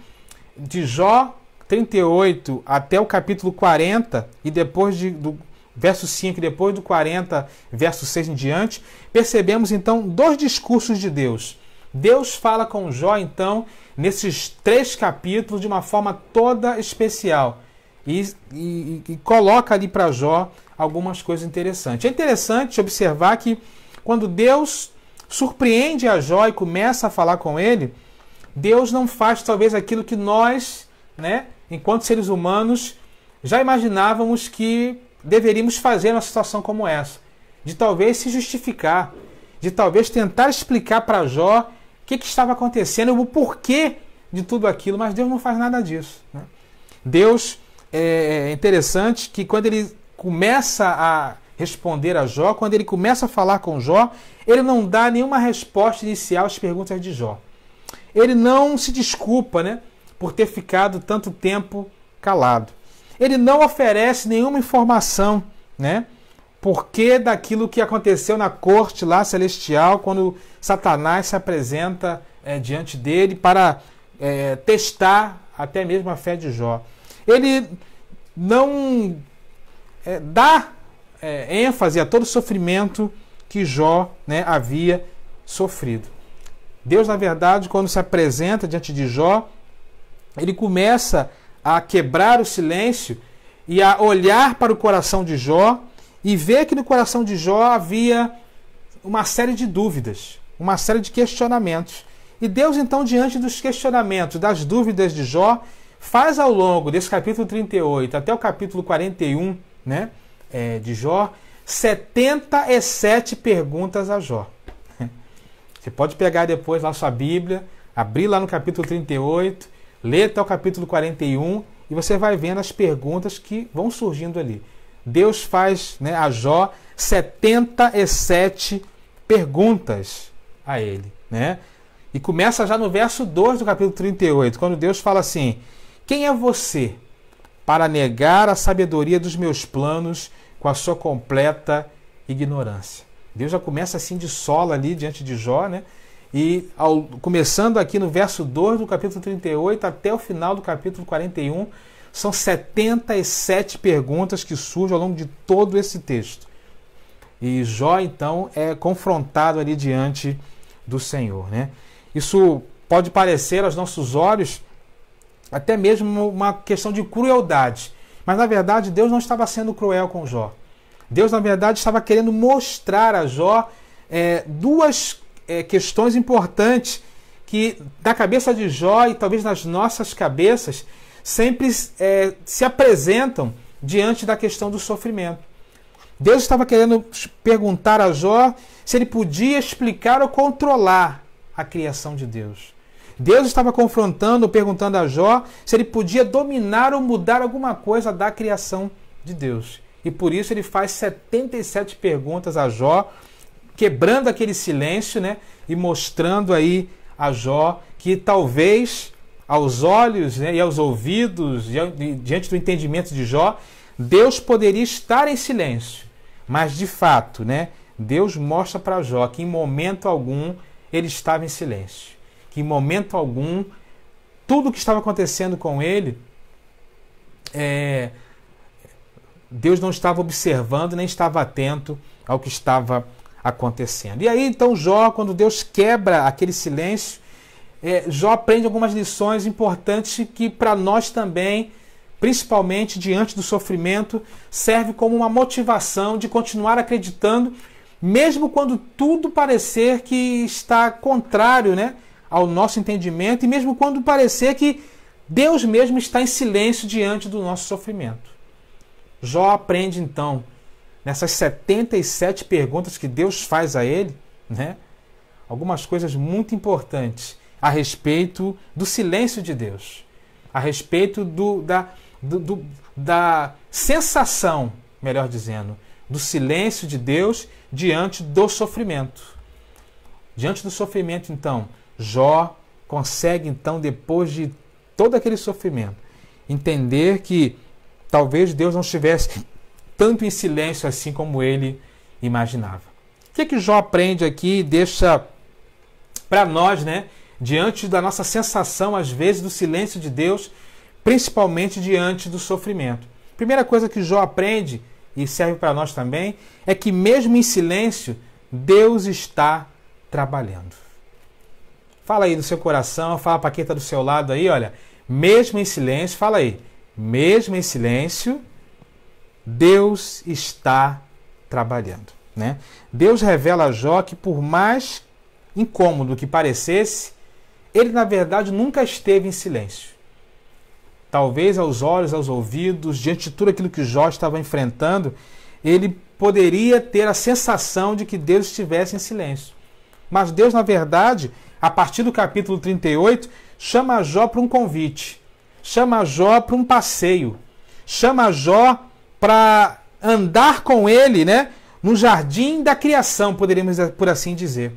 de Jó 38 até o capítulo 40, e depois do verso 5 e depois do 40, verso 6 em diante, percebemos então 2 discursos de Deus. Deus fala com Jó então nesses 3 capítulos de uma forma toda especial e coloca ali para Jó algumas coisas interessantes. É interessante observar que quando Deus surpreende a Jó e começa a falar com ele, Deus não faz talvez aquilo que nós, né, enquanto seres humanos, já imaginávamos que deveríamos fazer numa situação como essa. De talvez se justificar, de talvez tentar explicar para Jó o que estava acontecendo, o porquê de tudo aquilo, mas Deus não faz nada disso, né? Deus, é interessante que quando ele começa a responder a Jó, quando ele começa a falar com Jó, ele não dá nenhuma resposta inicial às perguntas de Jó. Ele não se desculpa, né, por ter ficado tanto tempo calado. Ele não oferece nenhuma informação, né, porque daquilo que aconteceu na corte lá celestial, quando Satanás se apresenta diante dele para testar até mesmo a fé de Jó. Ele não dá ênfase a todo o sofrimento que Jó, né, havia sofrido. Deus, na verdade, quando se apresenta diante de Jó, ele começa a quebrar o silêncio e a olhar para o coração de Jó e ver que no coração de Jó havia uma série de dúvidas, uma série de questionamentos. E Deus, então, diante dos questionamentos, das dúvidas de Jó, faz ao longo desse capítulo 38 até o capítulo 41, né, de Jó, 77 perguntas a Jó. Você pode pegar depois lá a sua Bíblia, abrir lá no capítulo 38, ler até o capítulo 41 e você vai vendo as perguntas que vão surgindo ali. Deus faz, né, a Jó 77 perguntas a ele, né? E começa já no verso 2 do capítulo 38, quando Deus fala assim: quem é você para negar a sabedoria dos meus planos com a sua completa ignorância? Deus já começa assim de sola ali diante de Jó, né? E começando aqui no verso 2 do capítulo 38 até o final do capítulo 41, são 77 perguntas que surgem ao longo de todo esse texto. E Jó, então, é confrontado ali diante do Senhor, né? Isso pode parecer aos nossos olhos até mesmo uma questão de crueldade. Mas, na verdade, Deus não estava sendo cruel com Jó. Deus, na verdade, estava querendo mostrar a Jó duas questões importantes que na cabeça de Jó e talvez nas nossas cabeças sempre se apresentam diante da questão do sofrimento. Deus estava querendo perguntar a Jó se ele podia explicar ou controlar a criação de Deus. Deus estava confrontando, perguntando a Jó se ele podia dominar ou mudar alguma coisa da criação de Deus. E por isso ele faz 77 perguntas a Jó, quebrando aquele silêncio, né, e mostrando aí a Jó que talvez aos olhos, né, e aos ouvidos, diante do entendimento de Jó, Deus poderia estar em silêncio. Mas de fato, né, Deus mostra para Jó que em momento algum ele estava em silêncio. Que em momento algum tudo o que estava acontecendo com ele, Deus não estava observando, nem estava atento ao que estava acontecendo. E aí então Jó, quando Deus quebra aquele silêncio, Jó aprende algumas lições importantes que para nós também, principalmente diante do sofrimento, serve como uma motivação de continuar acreditando, mesmo quando tudo parecer que está contrário, né, ao nosso entendimento, e mesmo quando parecer que Deus mesmo está em silêncio diante do nosso sofrimento. Jó aprende então, nessas 77 perguntas que Deus faz a ele, né, algumas coisas muito importantes a respeito do silêncio de Deus, a respeito da sensação, melhor dizendo, do silêncio de Deus diante do sofrimento. Diante do sofrimento, então, Jó consegue, então, depois de todo aquele sofrimento, entender que talvez Deus não estivesse tanto em silêncio assim como ele imaginava. O que é que Jó aprende aqui e deixa para nós, né, diante da nossa sensação, às vezes, do silêncio de Deus, principalmente diante do sofrimento? Primeira coisa que Jó aprende, e serve para nós também, é que mesmo em silêncio, Deus está trabalhando. Fala aí no seu coração, fala para quem está do seu lado aí, olha, mesmo em silêncio, fala aí, mesmo em silêncio, Deus está trabalhando, né? Deus revela a Jó que, por mais incômodo que parecesse, ele na verdade nunca esteve em silêncio. Talvez aos olhos, aos ouvidos, diante de tudo aquilo que Jó estava enfrentando, ele poderia ter a sensação de que Deus estivesse em silêncio. Mas Deus, na verdade, a partir do capítulo 38, chama Jó para um convite, chama Jó para um passeio, chama Jó para andar com ele, né, no jardim da criação, poderíamos por assim dizer.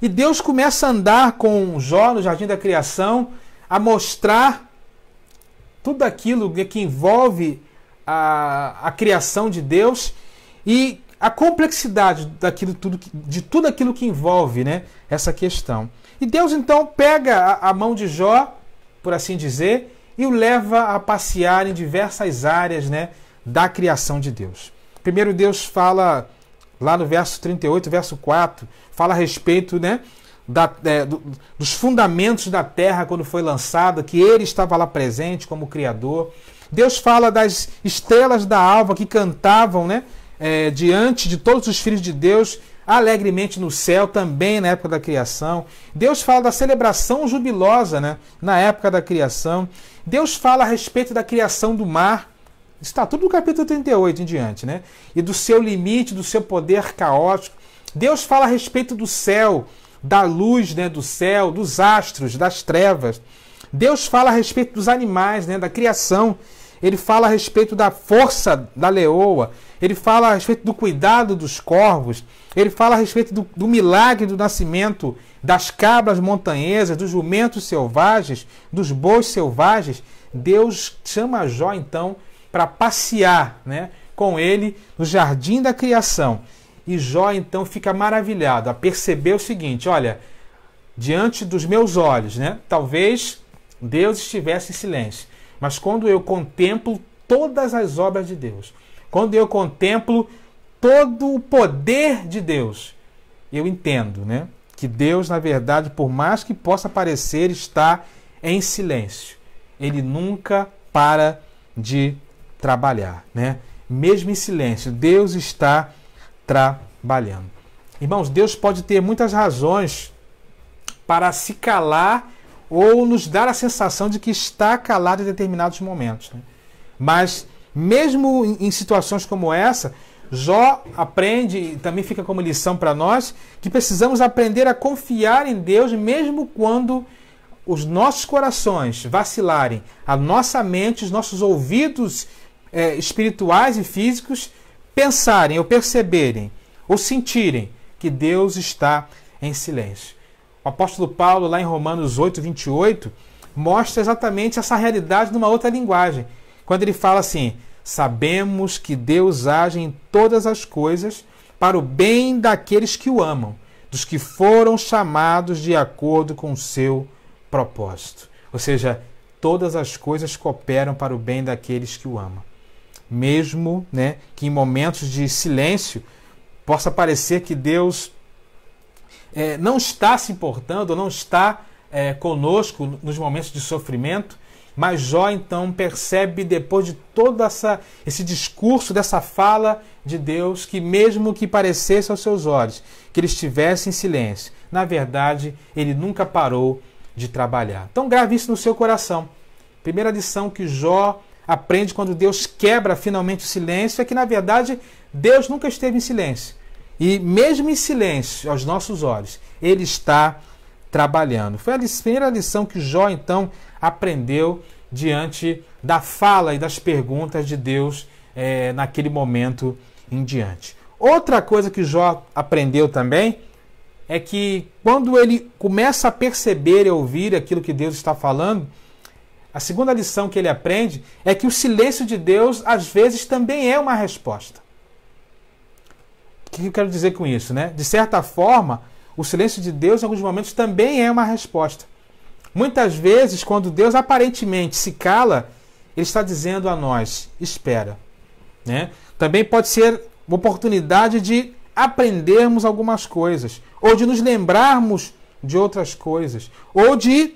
E Deus começa a andar com Jó no jardim da criação, a mostrar tudo aquilo que envolve a criação de Deus e a complexidade de tudo aquilo que envolve, né, essa questão. E Deus então pega a mão de Jó, por assim dizer, e o leva a passear em diversas áreas, né, da criação de Deus. Primeiro Deus fala, lá no verso 38, verso 4, fala a respeito, né, dos fundamentos da terra quando foi lançada, que ele estava lá presente como Criador. Deus fala das estrelas da alva que cantavam, né, diante de todos os filhos de Deus, alegremente no céu, também na época da criação. Deus fala da celebração jubilosa, né, na época da criação. Deus fala a respeito da criação do mar. Está tudo no capítulo 38 em diante, né? E do seu limite, do seu poder caótico. Deus fala a respeito do céu, da luz, né, do céu, dos astros, das trevas. Deus fala a respeito dos animais, né, da criação. Ele fala a respeito da força da leoa. Ele fala a respeito do cuidado dos corvos. Ele fala a respeito do milagre do nascimento das cabras montanhesas, dos jumentos selvagens, dos bois selvagens. Deus chama Jó, então, para passear, né, com ele no jardim da criação. E Jó, então, fica maravilhado a perceber o seguinte: olha, diante dos meus olhos, né, talvez Deus estivesse em silêncio, mas quando eu contemplo todas as obras de Deus, quando eu contemplo todo o poder de Deus, eu entendo, né, que Deus, na verdade, por mais que possa parecer estar em silêncio, ele nunca para de trabalhar, né? mesmo em silêncio, Deus está trabalhando. Irmãos, Deus pode ter muitas razões para se calar ou nos dar a sensação de que está calado em determinados momentos, né? Mas, mesmo em situações como essa, Jó aprende, e também fica como lição para nós, que precisamos aprender a confiar em Deus mesmo quando os nossos corações vacilarem, a nossa mente, os nossos ouvidos espirituais e físicos pensarem ou perceberem ou sentirem que Deus está em silêncio. O apóstolo Paulo, lá em Romanos 8, 28, mostra exatamente essa realidade numa outra linguagem, quando ele fala assim: sabemos que Deus age em todas as coisas para o bem daqueles que o amam, dos que foram chamados de acordo com o seu propósito. Ou seja, todas as coisas cooperam para o bem daqueles que o amam. Mesmo, né, que em momentos de silêncio possa parecer que Deus não está se importando, ou não está conosco nos momentos de sofrimento, mas Jó então percebe, depois de todo esse discurso, dessa fala de Deus, que mesmo que parecesse aos seus olhos que ele estivesse em silêncio, na verdade ele nunca parou de trabalhar. Então grave isso no seu coração. Primeira lição que Jó aprende quando Deus quebra finalmente o silêncio é que, na verdade, Deus nunca esteve em silêncio. E mesmo em silêncio, aos nossos olhos, ele está trabalhando. Foi a primeira lição que Jó, então, aprendeu diante da fala e das perguntas de Deus naquele momento em diante. Outra coisa que Jó aprendeu também é que quando ele começa a perceber e ouvir aquilo que Deus está falando, a segunda lição que ele aprende é que o silêncio de Deus, às vezes, também é uma resposta. O que eu quero dizer com isso, né? De certa forma, o silêncio de Deus, em alguns momentos, também é uma resposta. Muitas vezes, quando Deus aparentemente se cala, ele está dizendo a nós: espera, né? Também pode ser uma oportunidade de aprendermos algumas coisas, ou de nos lembrarmos de outras coisas, ou de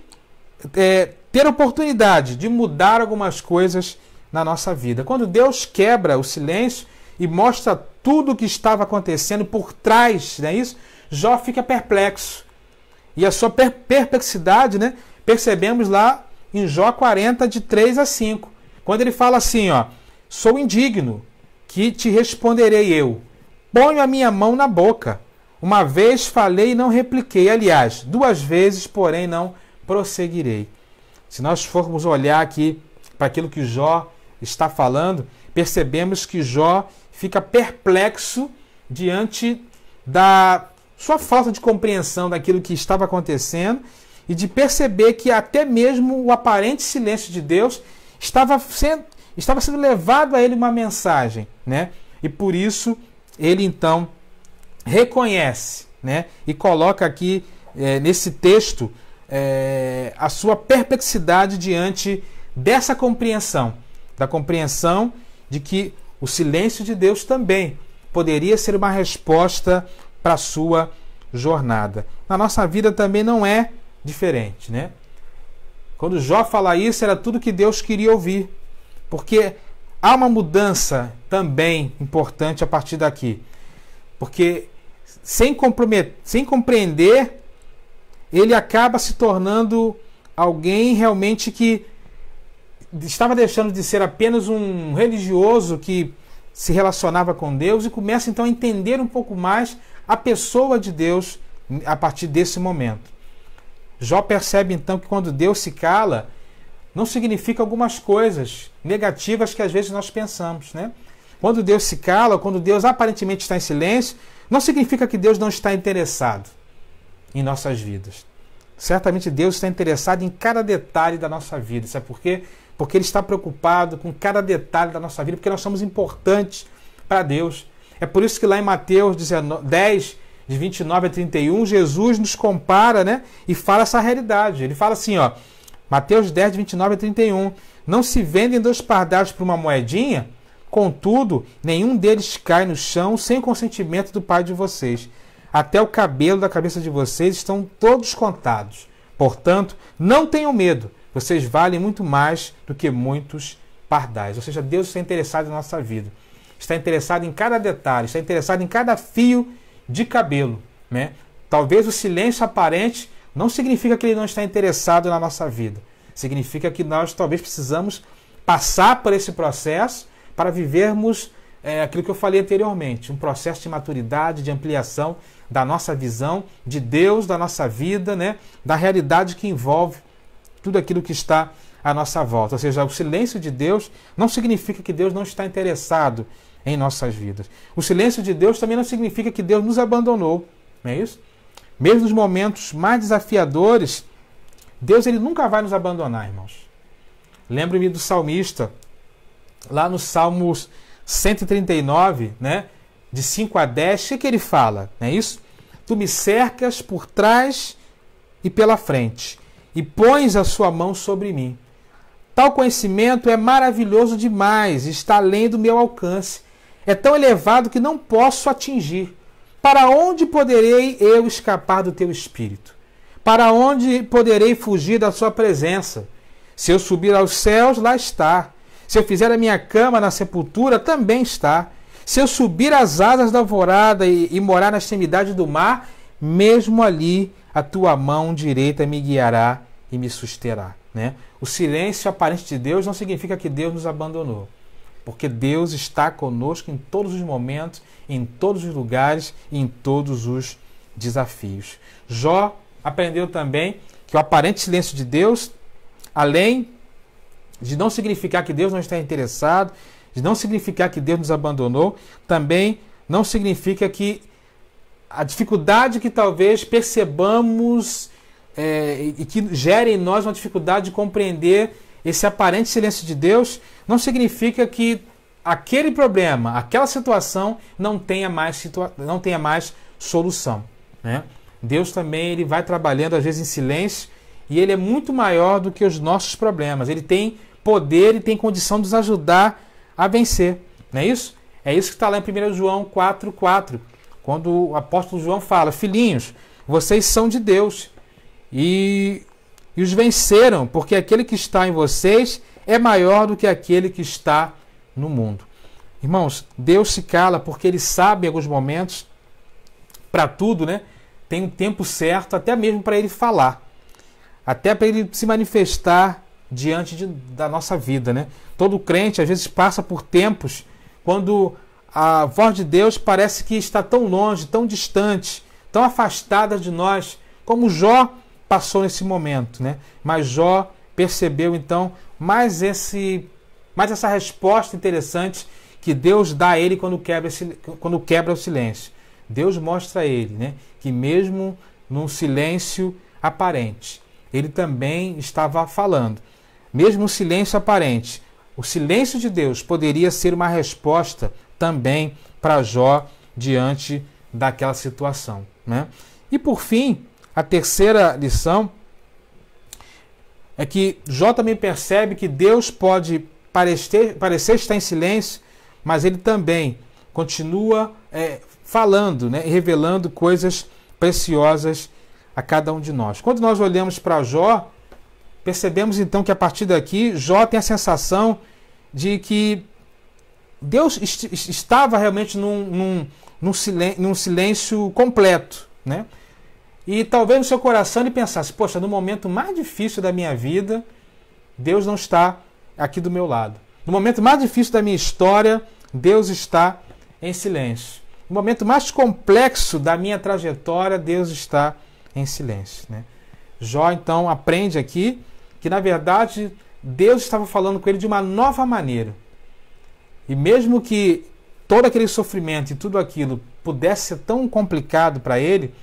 ter oportunidade de mudar algumas coisas na nossa vida. Quando Deus quebra o silêncio e mostra tudo o que estava acontecendo por trás, não é isso? Jó fica perplexo. E a sua perplexidade, né, percebemos lá em Jó 40, de 3 a 5. Quando ele fala assim, ó: sou indigno, que te responderei eu. Ponho a minha mão na boca. Uma vez falei e não repliquei. Aliás, 2 vezes, porém, não prosseguirei. Se nós formos olhar aqui para aquilo que Jó está falando, percebemos que Jó fica perplexo diante da sua falta de compreensão daquilo que estava acontecendo e de perceber que até mesmo o aparente silêncio de Deus estava sendo levado a ele uma mensagem, né? E por isso ele então reconhece, né? E coloca aqui nesse texto a sua perplexidade diante dessa compreensão, da compreensão de que o silêncio de Deus também poderia ser uma resposta para a sua jornada. Na nossa vida também não é diferente, né? Quando Jó fala isso, era tudo que Deus queria ouvir, porque há uma mudança também importante a partir daqui, porque sem compreender, ele acaba se tornando alguém realmente que estava deixando de ser apenas um religioso que se relacionava com Deus e começa então a entender um pouco mais a pessoa de Deus a partir desse momento. Jó percebe então que quando Deus se cala, não significa algumas coisas negativas que às vezes nós pensamos, né? Quando Deus se cala, quando Deus aparentemente está em silêncio, não significa que Deus não está interessado em nossas vidas. Certamente Deus está interessado em cada detalhe da nossa vida. Sabe por quê? Porque Ele está preocupado com cada detalhe da nossa vida, porque nós somos importantes para Deus. É por isso que lá em Mateus 10, de 29 a 31, Jesus nos compara, né, e fala essa realidade. Ele fala assim, ó, Mateus 10, de 29 a 31, não se vendem 2 pardais por uma moedinha? Contudo, nenhum deles cai no chão sem o consentimento do Pai de vocês. Até o cabelo da cabeça de vocês estão todos contados. Portanto, não tenham medo. Vocês valem muito mais do que muitos pardais. Ou seja, Deus está interessado em nossa vida. está interessado em cada detalhe, está interessado em cada fio de cabelo, né? Talvez o silêncio aparente não significa que ele não está interessado na nossa vida. Significa que nós talvez precisamos passar por esse processo para vivermos aquilo que eu falei anteriormente, um processo de maturidade, de ampliação da nossa visão de Deus, da nossa vida, né? Da realidade que envolve tudo aquilo que está à nossa volta. Ou seja, o silêncio de Deus não significa que Deus não está interessado em nossas vidas. O silêncio de Deus também não significa que Deus nos abandonou, não é isso? Mesmo nos momentos mais desafiadores, Deus ele nunca vai nos abandonar, irmãos. Lembre-me do salmista, lá no Salmos 139, né, de 5 a 10, o que ele fala? Não é isso? Tu me cercas por trás e pela frente, e pões a sua mão sobre mim. Tal conhecimento é maravilhoso demais, está além do meu alcance. É tão elevado que não posso atingir. Para onde poderei eu escapar do teu espírito? Para onde poderei fugir da sua presença? Se eu subir aos céus, lá está. Se eu fizer a minha cama na sepultura, também está. Se eu subir às asas da alvorada e morar na extremidade do mar, mesmo ali a tua mão direita me guiará e me susterá, né? O silêncio aparente de Deus não significa que Deus nos abandonou, porque Deus está conosco em todos os momentos, em todos os lugares e em todos os desafios. Jó aprendeu também que o aparente silêncio de Deus, além de não significar que Deus não está interessado, de não significar que Deus nos abandonou, também não significa que a dificuldade que talvez percebamos e que gere em nós uma dificuldade de compreender esse aparente silêncio de Deus, não significa que aquele problema, aquela situação não tenha mais solução, né? Deus também ele vai trabalhando às vezes em silêncio e ele é muito maior do que os nossos problemas. Ele tem poder e tem condição de nos ajudar a vencer, não é isso? É isso que está lá em 1 João 4,4, quando o apóstolo João fala: filhinhos, vocês são de Deus e os venceram, porque aquele que está em vocês é maior do que aquele que está no mundo. Irmãos, Deus se cala porque Ele sabe em alguns momentos, para tudo, né? Tem um tempo certo, até mesmo para Ele falar, até para Ele se manifestar diante da nossa vida, né? Todo crente às vezes passa por tempos quando a voz de Deus parece que está tão longe, tão distante, tão afastada de nós, como Jó passou nesse momento, né? Mas Jó percebeu então mais essa resposta interessante que Deus dá a ele quando quebra o silêncio. Deus mostra a ele, né, que mesmo num silêncio aparente, ele também estava falando. Mesmo o silêncio aparente, o silêncio de Deus poderia ser uma resposta também para Jó diante daquela situação, né? E por fim, a terceira lição é que Jó também percebe que Deus pode parecer estar em silêncio, mas ele também continua falando, né, e revelando coisas preciosas a cada um de nós. Quando nós olhamos para Jó, percebemos então que a partir daqui Jó tem a sensação de que Deus estava realmente num silêncio completo, né? E talvez no seu coração ele pensasse: poxa, no momento mais difícil da minha vida, Deus não está aqui do meu lado. No momento mais difícil da minha história, Deus está em silêncio. No momento mais complexo da minha trajetória, Deus está em silêncio, né? Jó então aprende aqui que na verdade Deus estava falando com ele de uma nova maneira. E mesmo que todo aquele sofrimento e tudo aquilo pudesse ser tão complicado para ele,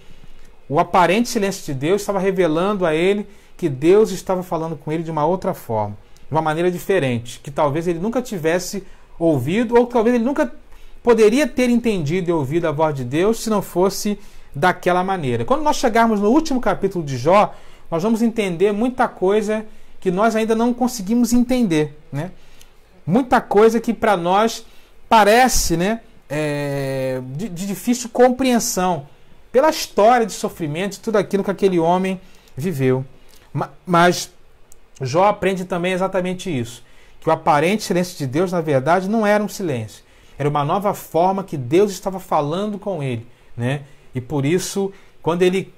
o aparente silêncio de Deus estava revelando a ele que Deus estava falando com ele de uma outra forma, de uma maneira diferente, que talvez ele nunca tivesse ouvido, ou talvez ele nunca poderia ter entendido e ouvido a voz de Deus se não fosse daquela maneira. Quando nós chegarmos no último capítulo de Jó, nós vamos entender muita coisa que nós ainda não conseguimos entender, né? Muita coisa que para nós parece, né, de difícil compreensão, pela história de sofrimento e tudo aquilo que aquele homem viveu. Mas Jó aprende também exatamente isso, que o aparente silêncio de Deus, na verdade, não era um silêncio. era uma nova forma que Deus estava falando com ele, né? E por isso, quando ele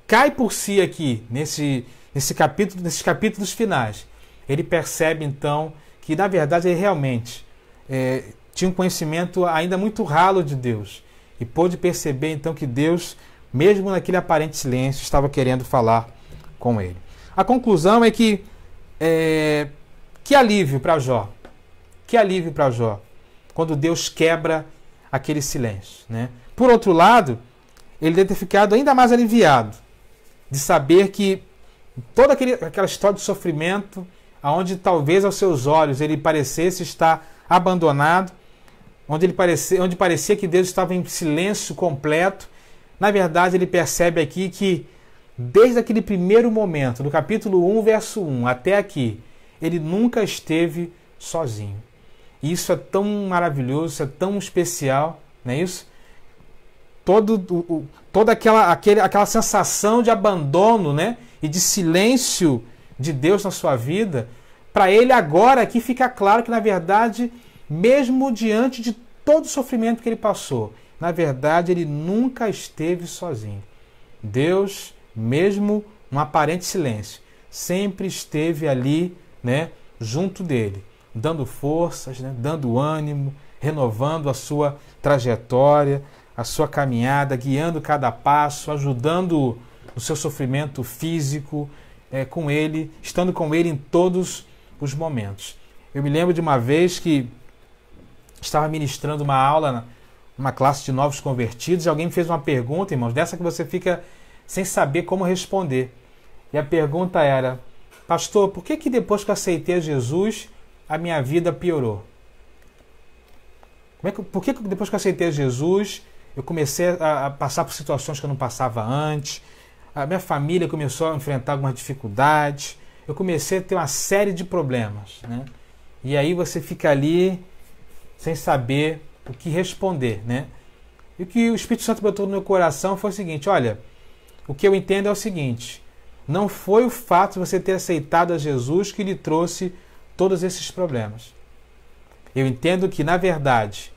cai por si aqui, nesses capítulos finais, ele percebe então que, na verdade, ele realmente tinha um conhecimento ainda muito ralo de Deus. E pôde perceber então que Deus, mesmo naquele aparente silêncio, estava querendo falar com ele. A conclusão é que alívio para Jó. Que alívio para Jó, quando Deus quebra aquele silêncio, né? Por outro lado, ele deve ter ficado ainda mais aliviado de saber que toda aquela história de sofrimento, onde talvez aos seus olhos ele parecesse estar abandonado, onde parecia que Deus estava em silêncio completo, na verdade ele percebe aqui que desde aquele primeiro momento, do capítulo 1, verso 1 até aqui, ele nunca esteve sozinho. E isso é tão maravilhoso, isso é tão especial, não é isso? Toda aquela sensação de abandono, né? E de silêncio de Deus na sua vida, para ele agora aqui fica claro que, na verdade, mesmo diante de todo o sofrimento que ele passou, na verdade ele nunca esteve sozinho. Deus, mesmo num aparente silêncio, sempre esteve ali, né, junto dele, dando forças, né, dando ânimo, renovando a sua trajetória, a sua caminhada, guiando cada passo, ajudando no seu sofrimento físico, com ele, estando com ele em todos os momentos. Eu me lembro de uma vez que estava ministrando uma aula numa classe de novos convertidos e alguém me fez uma pergunta, irmãos, dessa que você fica sem saber como responder. E a pergunta era: pastor, por que depois que eu aceitei a Jesus, a minha vida piorou? Por que depois que eu aceitei a Jesus, eu comecei a passar por situações que eu não passava antes? A minha família começou a enfrentar algumas dificuldades. Eu comecei a ter uma série de problemas, né? E aí você fica ali sem saber o que responder, né? E o que o Espírito Santo botou no meu coração foi o seguinte: olha, o que eu entendo é o seguinte: não foi o fato de você ter aceitado a Jesus que lhe trouxe todos esses problemas. Eu entendo que, na verdade,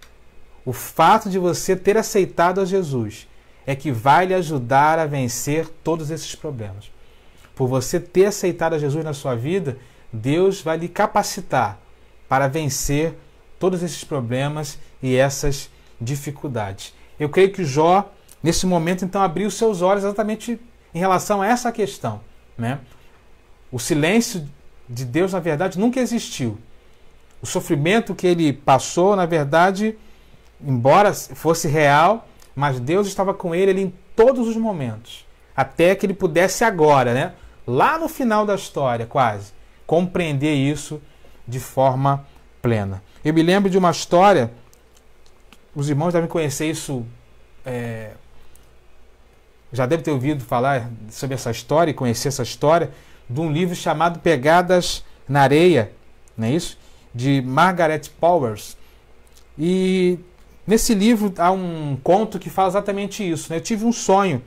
o fato de você ter aceitado a Jesus é que vai lhe ajudar a vencer todos esses problemas. Por você ter aceitado a Jesus na sua vida, Deus vai lhe capacitar para vencer todos esses problemas e essas dificuldades. Eu creio que Jó, nesse momento, então, abriu seus olhos exatamente em relação a essa questão, né? O silêncio de Deus, na verdade, nunca existiu. O sofrimento que ele passou, na verdade, embora fosse real, mas Deus estava com ele em todos os momentos, até que ele pudesse agora, né, lá no final da história, quase, compreender isso de forma plena. Eu me lembro de uma história, os irmãos devem conhecer isso, já devem ter ouvido falar sobre essa história e conhecer essa história, de um livro chamado Pegadas na Areia, não é isso? De Margaret Powers. E nesse livro há um conto que fala exatamente isso, né? Eu tive um sonho,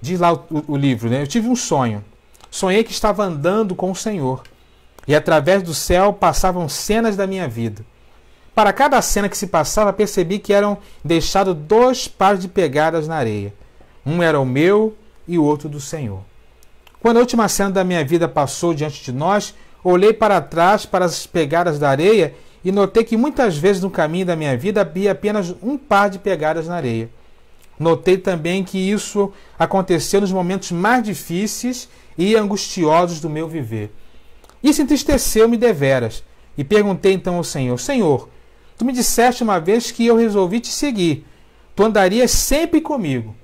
diz lá o livro, né? Eu tive um sonho. Sonhei que estava andando com o Senhor e através do céu passavam cenas da minha vida. Para cada cena que se passava, percebi que eram deixados 2 pares de pegadas na areia. Um era o meu e o outro do Senhor. Quando a última cena da minha vida passou diante de nós, olhei para trás para as pegadas da areia e notei que muitas vezes no caminho da minha vida havia apenas 1 par de pegadas na areia. Notei também que isso aconteceu nos momentos mais difíceis e angustiosos do meu viver. Isso entristeceu-me deveras e perguntei então ao Senhor: Senhor, tu me disseste uma vez que eu resolvi te seguir. Tu andarias sempre comigo.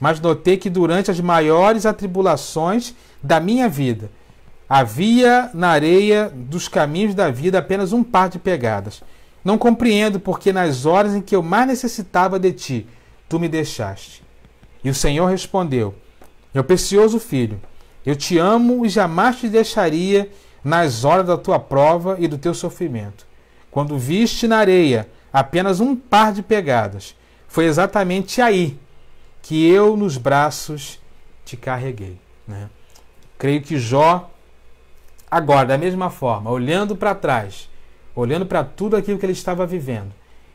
Mas notei que durante as maiores atribulações da minha vida, havia na areia dos caminhos da vida apenas 1 par de pegadas. Não compreendo porque nas horas em que eu mais necessitava de ti, tu me deixaste. E o Senhor respondeu: meu precioso filho, eu te amo e jamais te deixaria nas horas da tua prova e do teu sofrimento. Quando viste na areia apenas 1 par de pegadas, foi exatamente aí que eu nos braços te carreguei, né? Creio que Jó, agora, da mesma forma, olhando para trás, olhando para tudo aquilo que ele estava vivendo,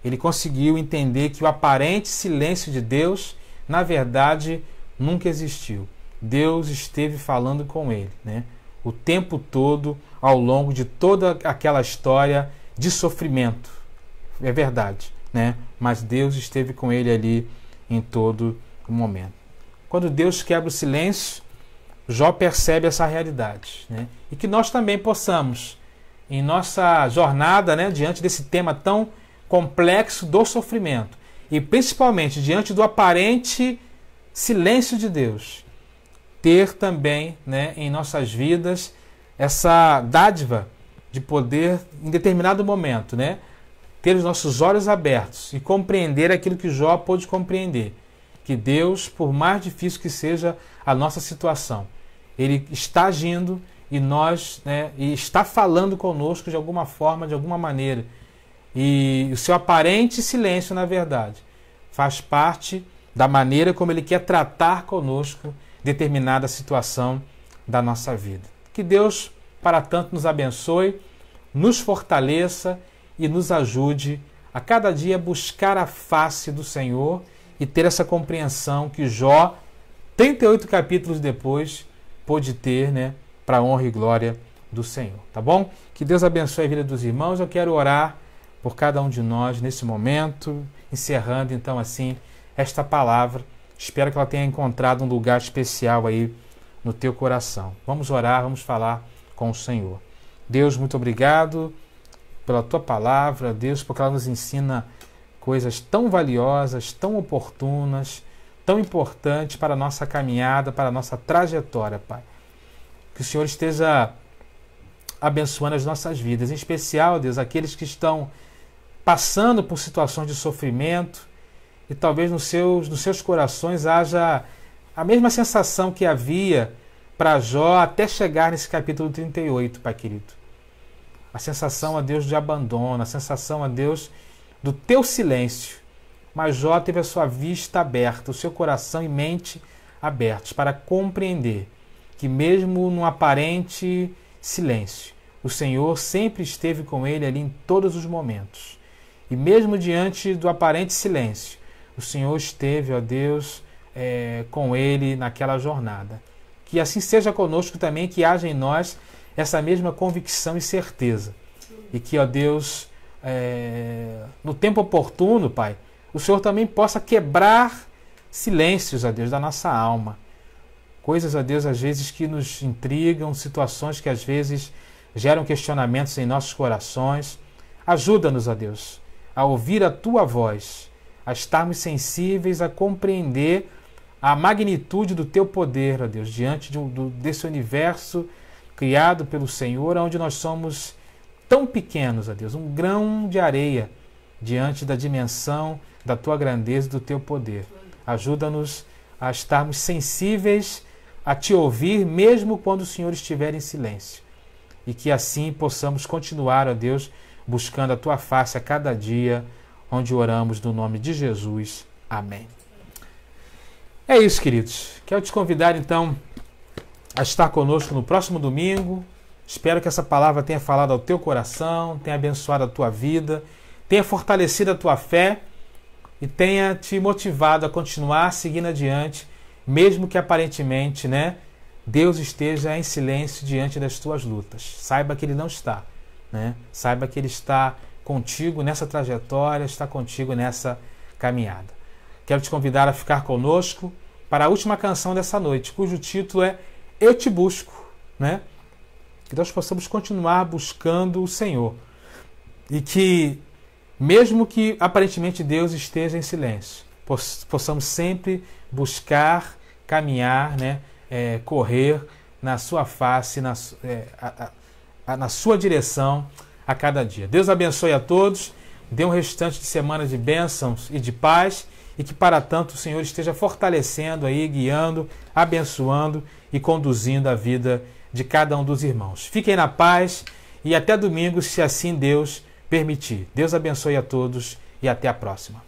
ele conseguiu entender que o aparente silêncio de Deus, na verdade, nunca existiu. Deus esteve falando com ele, né? O tempo todo, ao longo de toda aquela história de sofrimento. É verdade, né? Mas Deus esteve com ele ali em todo o momento. Quando Deus quebra o silêncio, Jó percebe essa realidade, né? E que nós também possamos, em nossa jornada, né, diante desse tema tão complexo do sofrimento, e principalmente diante do aparente silêncio de Deus, ter também, né, em nossas vidas essa dádiva de poder, em determinado momento, né, ter os nossos olhos abertos e compreender aquilo que Jó pôde compreender, que Deus, por mais difícil que seja a nossa situação, Ele está agindo e nós, né, e está falando conosco de alguma forma, de alguma maneira. E o seu aparente silêncio, na verdade, faz parte da maneira como Ele quer tratar conosco determinada situação da nossa vida. Que Deus, para tanto, nos abençoe, nos fortaleça e nos ajude a cada dia buscar a face do Senhor e ter essa compreensão que Jó, 38 capítulos depois, pôde ter, né, para a honra e glória do Senhor. Tá bom? Que Deus abençoe a vida dos irmãos. Eu quero orar por cada um de nós nesse momento, encerrando então assim esta palavra. Espero que ela tenha encontrado um lugar especial aí no teu coração. Vamos orar, vamos falar com o Senhor. Deus, muito obrigado pela tua palavra, Deus, porque ela nos ensina coisas tão valiosas, tão oportunas, tão importantes para a nossa caminhada, para a nossa trajetória, Pai. Que o Senhor esteja abençoando as nossas vidas, em especial, Deus, aqueles que estão passando por situações de sofrimento e talvez nos seus corações haja a mesma sensação que havia para Jó até chegar nesse capítulo 38, Pai querido. A sensação, a Deus, de abandono, a sensação, a Deus, do teu silêncio. Mas Jó teve a sua vista aberta, o seu coração e mente abertos para compreender que mesmo num aparente silêncio, o Senhor sempre esteve com ele ali em todos os momentos. E mesmo diante do aparente silêncio, o Senhor esteve, ó Deus, com ele naquela jornada. Que assim seja conosco também, que haja em nós essa mesma convicção e certeza. E que, ó Deus, no tempo oportuno, Pai, o Senhor também possa quebrar silêncios, ó Deus, da nossa alma. Coisas, ó Deus, às vezes que nos intrigam, situações que às vezes geram questionamentos em nossos corações. Ajuda-nos, ó Deus, a ouvir a Tua voz, a estarmos sensíveis a compreender a magnitude do Teu poder, ó Deus, diante desse universo criado pelo Senhor, onde nós somos tão pequenos, ó Deus, um grão de areia diante da dimensão da Tua grandeza e do Teu poder. Ajuda-nos a estarmos sensíveis a Te ouvir, mesmo quando o Senhor estiver em silêncio. E que assim possamos continuar, ó Deus, buscando a Tua face a cada dia, onde oramos no nome de Jesus. Amém. É isso, queridos. Quero te convidar, então, a estar conosco no próximo domingo. Espero que essa palavra tenha falado ao teu coração, tenha abençoado a tua vida, tenha fortalecido a tua fé e tenha te motivado a continuar seguindo adiante, mesmo que aparentemente, né, Deus esteja em silêncio diante das tuas lutas. Saiba que Ele não está, né? Saiba que Ele está contigo nessa trajetória, está contigo nessa caminhada. Quero te convidar a ficar conosco para a última canção dessa noite, cujo título é Eu Te Busco, né? Que nós possamos continuar buscando o Senhor e que, mesmo que aparentemente Deus esteja em silêncio, possamos sempre buscar, caminhar, né? Correr na sua face, na sua direção a cada dia. Deus abençoe a todos, dê um restante de semana de bênçãos e de paz, e que para tanto o Senhor esteja fortalecendo aí, guiando, abençoando e conduzindo a vida de cada um dos irmãos. Fiquem na paz e até domingo, se assim Deus permitir. Deus abençoe a todos e até a próxima.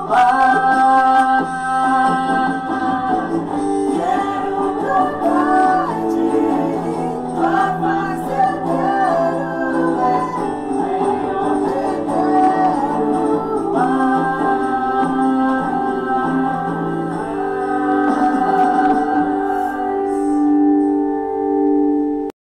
palavra